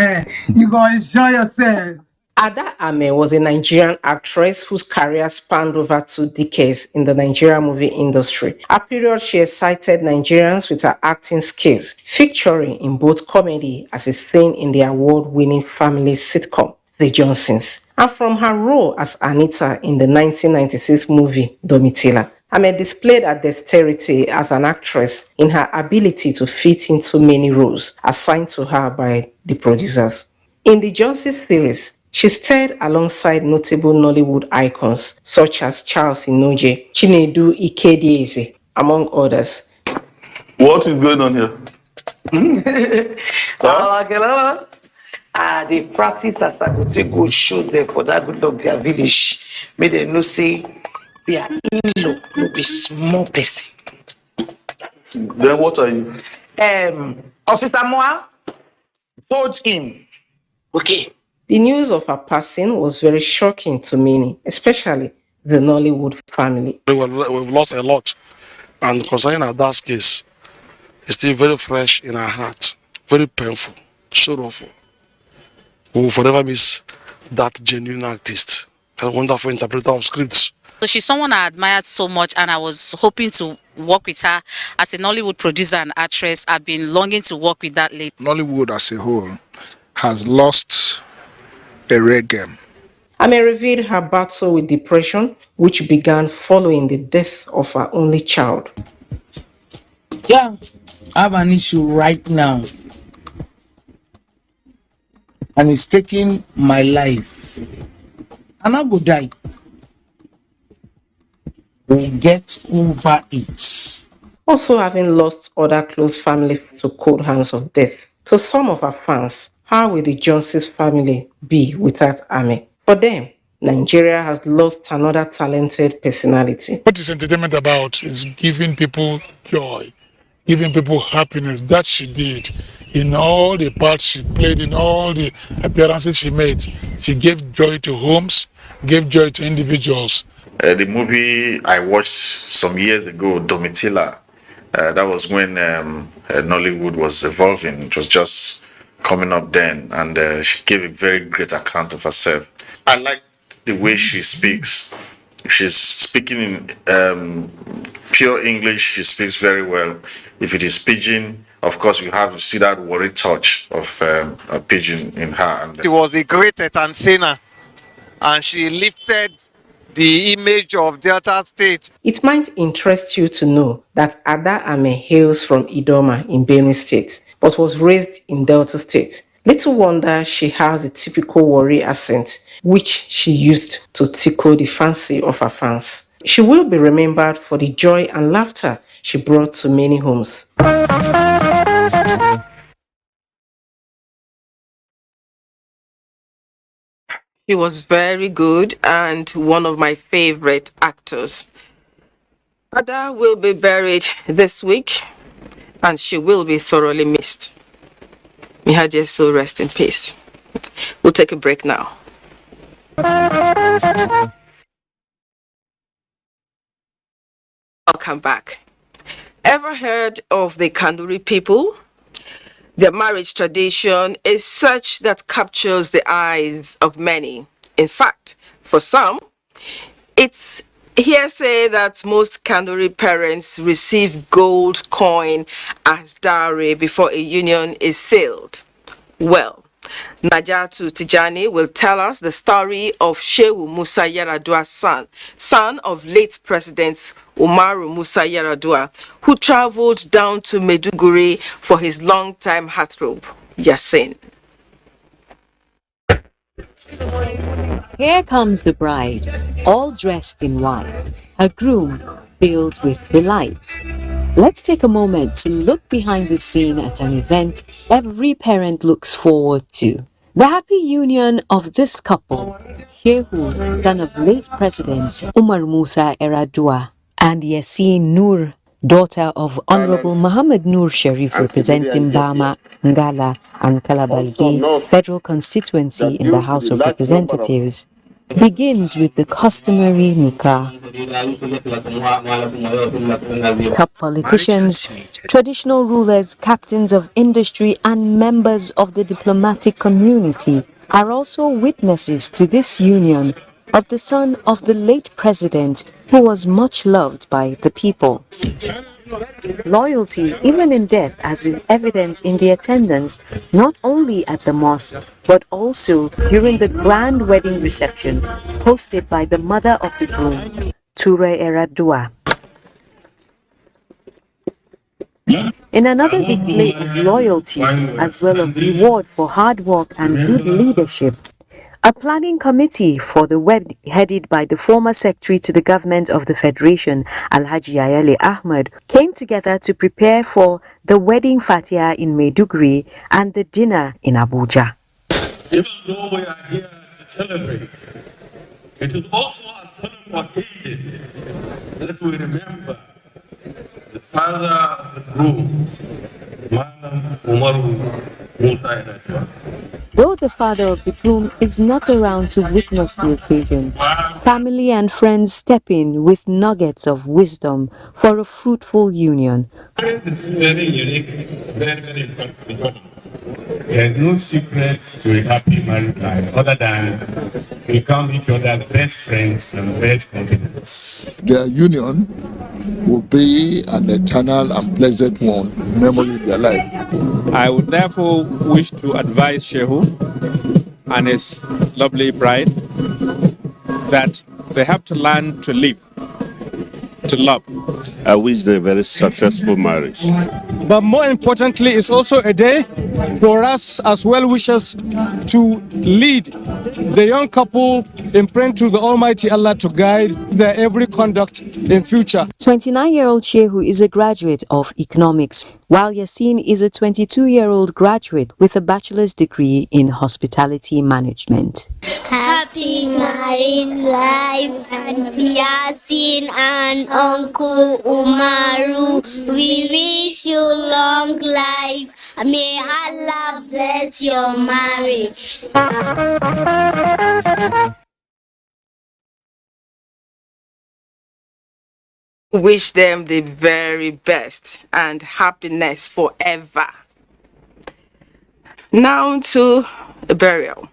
You gonna enjoy yourself. Ada Ame was a Nigerian actress whose career spanned over 2 decades in the Nigerian movie industry. A period she excited Nigerians with her acting skills, featuring in both comedy as a thing in the award-winning family sitcom, The Johnsons, and from her role as Anita in the 1996 movie Domitila. Ame displayed her dexterity as an actress in her ability to fit into many roles assigned to her by the producers. In the Johnsons series, she starred alongside notable Nollywood icons such as Charles Inoje, Chinedu Ikedieze, among others. What is going on here? They practice as I go take go show them for that good luck their village. May they know say their in-law will be small person. Then what are you? Officer Moa, hold him. Okay. The news of her passing was very shocking to many, especially the Nollywood family. We've lost a lot, and concerning Ada's case, it's still very fresh in our heart, very painful, sorrowful. We will forever miss that genuine artist, a wonderful interpreter of scripts. So she's someone I admired so much, and I was hoping to work with her as a Nollywood producer and actress. I've been longing to work with that lady. Nollywood as a whole has lost a rare game. Ame revealed her battle with depression, which began following the death of her only child. Yeah, I have an issue right now, and it's taking my life. And I go die. We'll get over it. Also having lost other close family to cold hands of death. To some of her fans, how will the Johnsons family be without Ame? For them, Nigeria has lost another talented personality. What is entertainment about is giving people joy, giving people happiness. That she did in all the parts she played, in all the appearances she made. She gave joy to homes, gave joy to individuals. The movie I watched some years ago, Domitila, that was when Nollywood was evolving. It was just coming up then, and she gave a very great account of herself. I like the way she speaks. She's speaking in pure English. She speaks very well. If it is pidgin, of course, you have to see that worried touch of a pidgin in her. And she was a great entertainer, and she lifted the image of Delta State. It might interest you to know that Ada Ame hails from Idoma in Benue State, but was raised in Delta State. Little wonder she has a typical Warri accent, which she used to tickle the fancy of her fans. She will be remembered for the joy and laughter she brought to many homes. She was very good and one of my favorite actors. Ada will be buried this week, and she will be thoroughly missed. May her dear soul rest in peace. We'll take a break now. Welcome back. Ever heard of the Kanuri people? Their marriage tradition is such that captures the eyes of many. In fact, for some, it's hearsay that most Kanuri parents receive gold coin as dowry before a union is sealed. Well, Najatu Tijani will tell us the story of Shehu Musa Yaradua's son of late President Umaru Musa Yaradua, who traveled down to Maiduguri for his longtime heartthrob, Yasin. Here comes the bride, all dressed in white, her groom filled with delight. Let's take a moment to look behind the scene at an event every parent looks forward to. The happy union of this couple, Shehu, son of late President Umar Musa Yaradua, and Yasin Nur, daughter of Honorable Muhammad Nur Sharif, representing Bama, Ngala, and Kalabalgi Federal Constituency in the House of Representatives, begins with the customary nikah. Top politicians, traditional rulers, captains of industry, and members of the diplomatic community are also witnesses to this union of the son of the late president, who was much loved by the people. Loyalty, even in death, as is evidenced in the attendance, not only at the mosque, but also during the grand wedding reception hosted by the mother of the groom, Ture Yaradua. In another display of loyalty, as well as reward for hard work and good leadership, a planning committee for the wedding, headed by the former secretary to the government of the Federation, Alhaji Ayale Ahmed, came together to prepare for the wedding fatia in Maiduguri and the dinner in Abuja. Even though we are here to celebrate, it is also a solemn occasion that we remember the father of the groom, Madam Umaru Musa Yaradua. Though the father of the groom is not around to witness the occasion, family and friends step in with nuggets of wisdom for a fruitful union. It's very unique, very, very important. There is no secret to a happy married life other than become each other's best friends and best confidants. Their union will be an eternal and pleasant one, memory in their life. I would therefore wish to advise Shehu and his lovely bride that they have to learn to live, to love. I wish them a very successful marriage. But more importantly, it's also a day for us as well-wishers to lead the young couple in praying to the Almighty Allah to guide their every conduct in future. 29-year-old Shehu is a graduate of economics, while Yasin is a 22-year-old graduate with a bachelor's degree in hospitality management. Happy married life, Auntie Yasin and Uncle Umaru. We wish you long life. May Allah bless your marriage. Wish them the very best and happiness forever. Now to burial.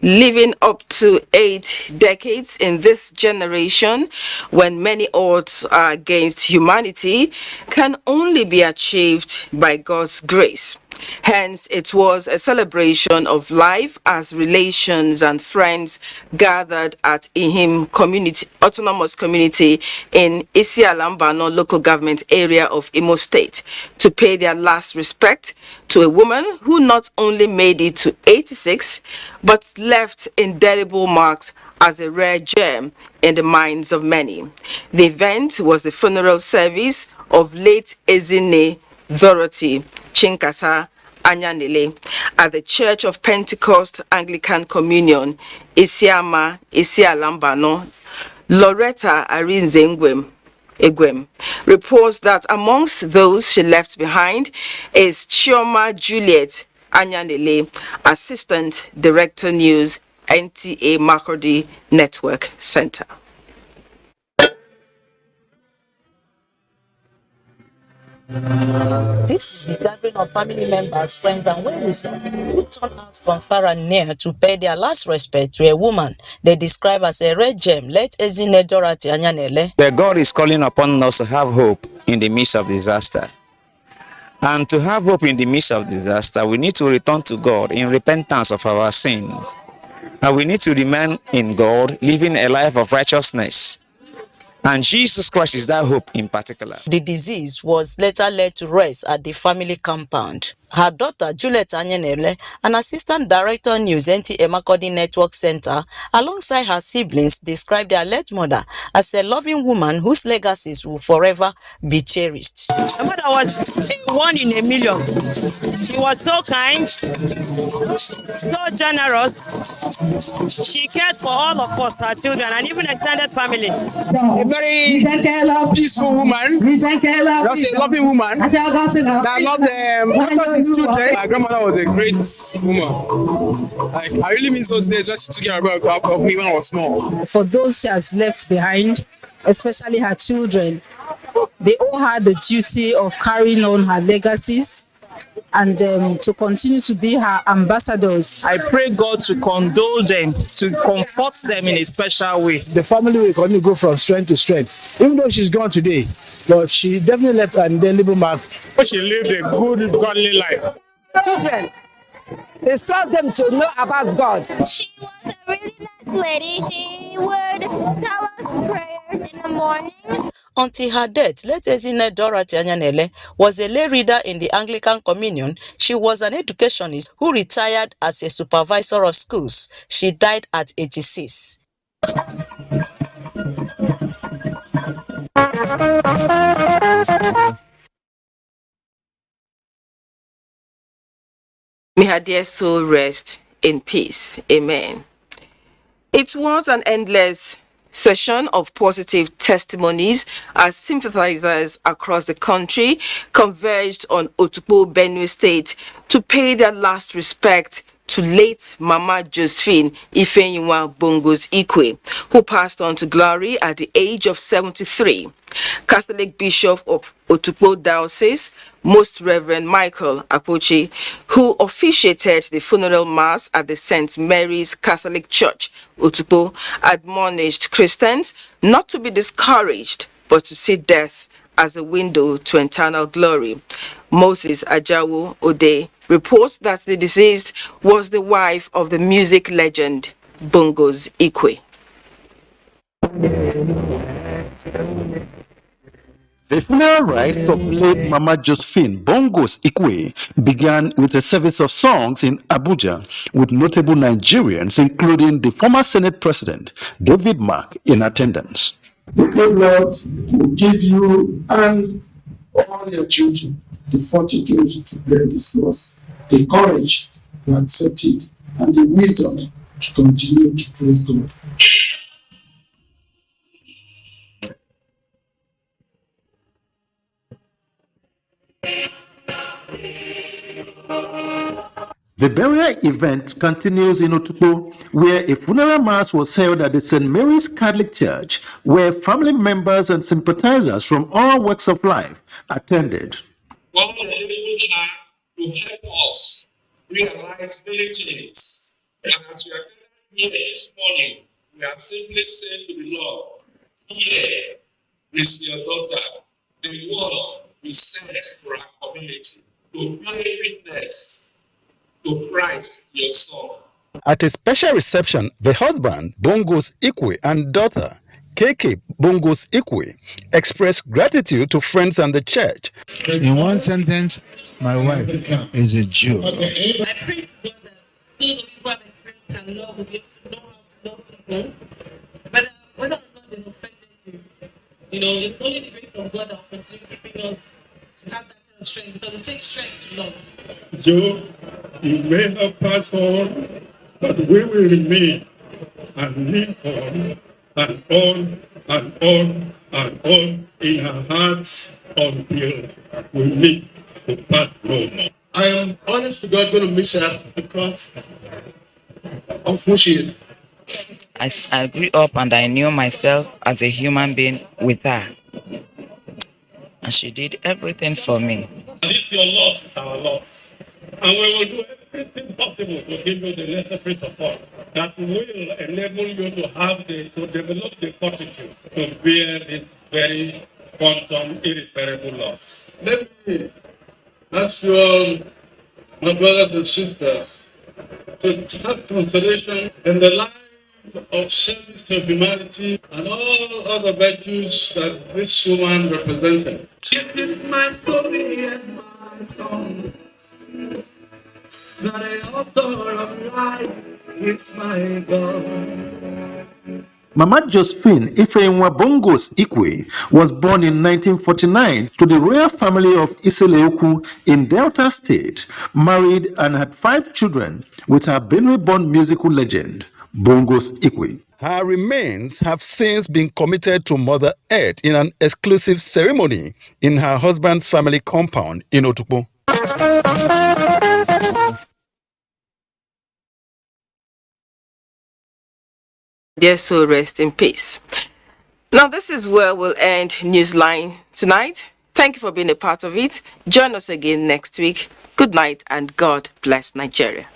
Living up to 8 decades in this generation, when many odds are against humanity, can only be achieved by God's grace. Hence, it was a celebration of life as relations and friends gathered at Ihim community, autonomous community in Isialambano local government area of Imo State to pay their last respect to a woman who not only made it to 86, but left indelible marks as a rare gem in the minds of many. The event was the funeral service of late Ezine Dorothy Chinkata Anyanile at the Church of Pentecost Anglican Communion, Isiama, Isialambano. Loretta Arinze Egwem reports that amongst those she left behind is Chioma Juliet Anyanile, Assistant Director News, NTA Makurdi Network Center. This is the gathering of family members, friends, and well-wishers who turn out from far and near to pay their last respect to a woman they describe as a red gem, late Ezine Dorothy Anyanele. But God is calling upon us to have hope in the midst of disaster. And to have hope in the midst of disaster, we need to return to God in repentance of our sin. And we need to remain in God, living a life of righteousness. And Jesus Christ is that hope in particular. The disease was later laid to rest at the family compound. Her daughter, Juliet Anyenele, an assistant director news NTA Makodi Network Center, alongside her siblings, described their late mother as a loving woman whose legacies will forever be cherished. My mother was one in a million. She was so kind, so generous. She cared for all of us, her children, and even extended family. A very peaceful woman, just a loving woman that loved children. My grandmother was a great woman. I really miss those days when she took care of me when I was small. For those she has left behind, especially her children, they all had the duty of carrying on her legacies and to continue to be her ambassadors. I pray God to condole them, to comfort them in a special way. The family will continue to go from strength to strength. Even though she's gone today, but she definitely left an indelible mark. She lived a good, godly life. Children, instruct them to know about God. She was a really nice lady. She would tell us prayers in the morning. Until her death, late Ezine Dorothy Anyanele was a lay reader in the Anglican Communion. She was an educationist who retired as a supervisor of schools. She died at 86. May her dear soul rest in peace. Amen. It was an endless session of positive testimonies as sympathizers across the country converged on Otukpo, Benue State to pay their last respect to late Mama Josephine Ifeyiwa Bongos Ikwe, who passed on to glory at the age of 73. Catholic Bishop of Otukpo Diocese, Most Reverend Michael Apochi, who officiated the funeral mass at the St. Mary's Catholic Church, Otukpo, admonished Christians not to be discouraged, but to see death as a window to eternal glory. Moses Ajawu Ode reports that the deceased was the wife of the music legend Bongos Ikwe. The funeral rites of late Mama Josephine Bongos Ikwe began with a service of songs in Abuja with notable Nigerians, including the former Senate President, David Mark, in attendance. The good Lord will give you and all your children the fortitude to bear this loss, the courage to accept it, and the wisdom to continue to praise God. The burial event continues in Otukpo, where a funeral mass was held at the St. Mary's Catholic Church, where family members and sympathizers from all walks of life attended. God enabled her to help us realize many things. And as we are here this morning, we are simply saying to the Lord, here is your daughter, the one you sent for our community to bear witness to Christ, your son. At a special reception, the husband, Bongos Ikwe, and daughter, KK Bongos Ikwe, expressed gratitude to friends and the church. In one sentence, my wife is a Jew. I pray to God that those of you who have experience and love will be able to know how to love people, whether or not they've offended you. You know, it's only the grace of God that will continue keeping us to have that kind of strength, because it takes strength to love. Joe, you may have passed on, but we will remain and live on and on and on and on in our hearts until we meet the path home. I am honest to God going to miss her because of who she is. I grew up and I knew myself as a human being with her. and she did everything for me. This your loss is our loss. And we will do everything possible to give you the necessary support that will enable you to develop the fortitude to bear this very quantum irreparable loss. Let me ask you all, my brothers and sisters, to have consideration in the life of service to humanity and all other virtues that this woman represented. This is my story and my song. The author of life is my God. Mama Josephine Ifeanyi Bongos Ikwe was born in 1949 to the royal family of Iseleoku in Delta State, married and had 5 children with her Benue-born musical legend, Bongos Ikwe. Her remains have since been committed to Mother Earth in an exclusive ceremony in her husband's family compound in Otukpo. Dear soul, rest in peace. Now, this is where we'll end Newsline tonight. Thank you for being a part of it. Join us again next week. Good night and God bless Nigeria.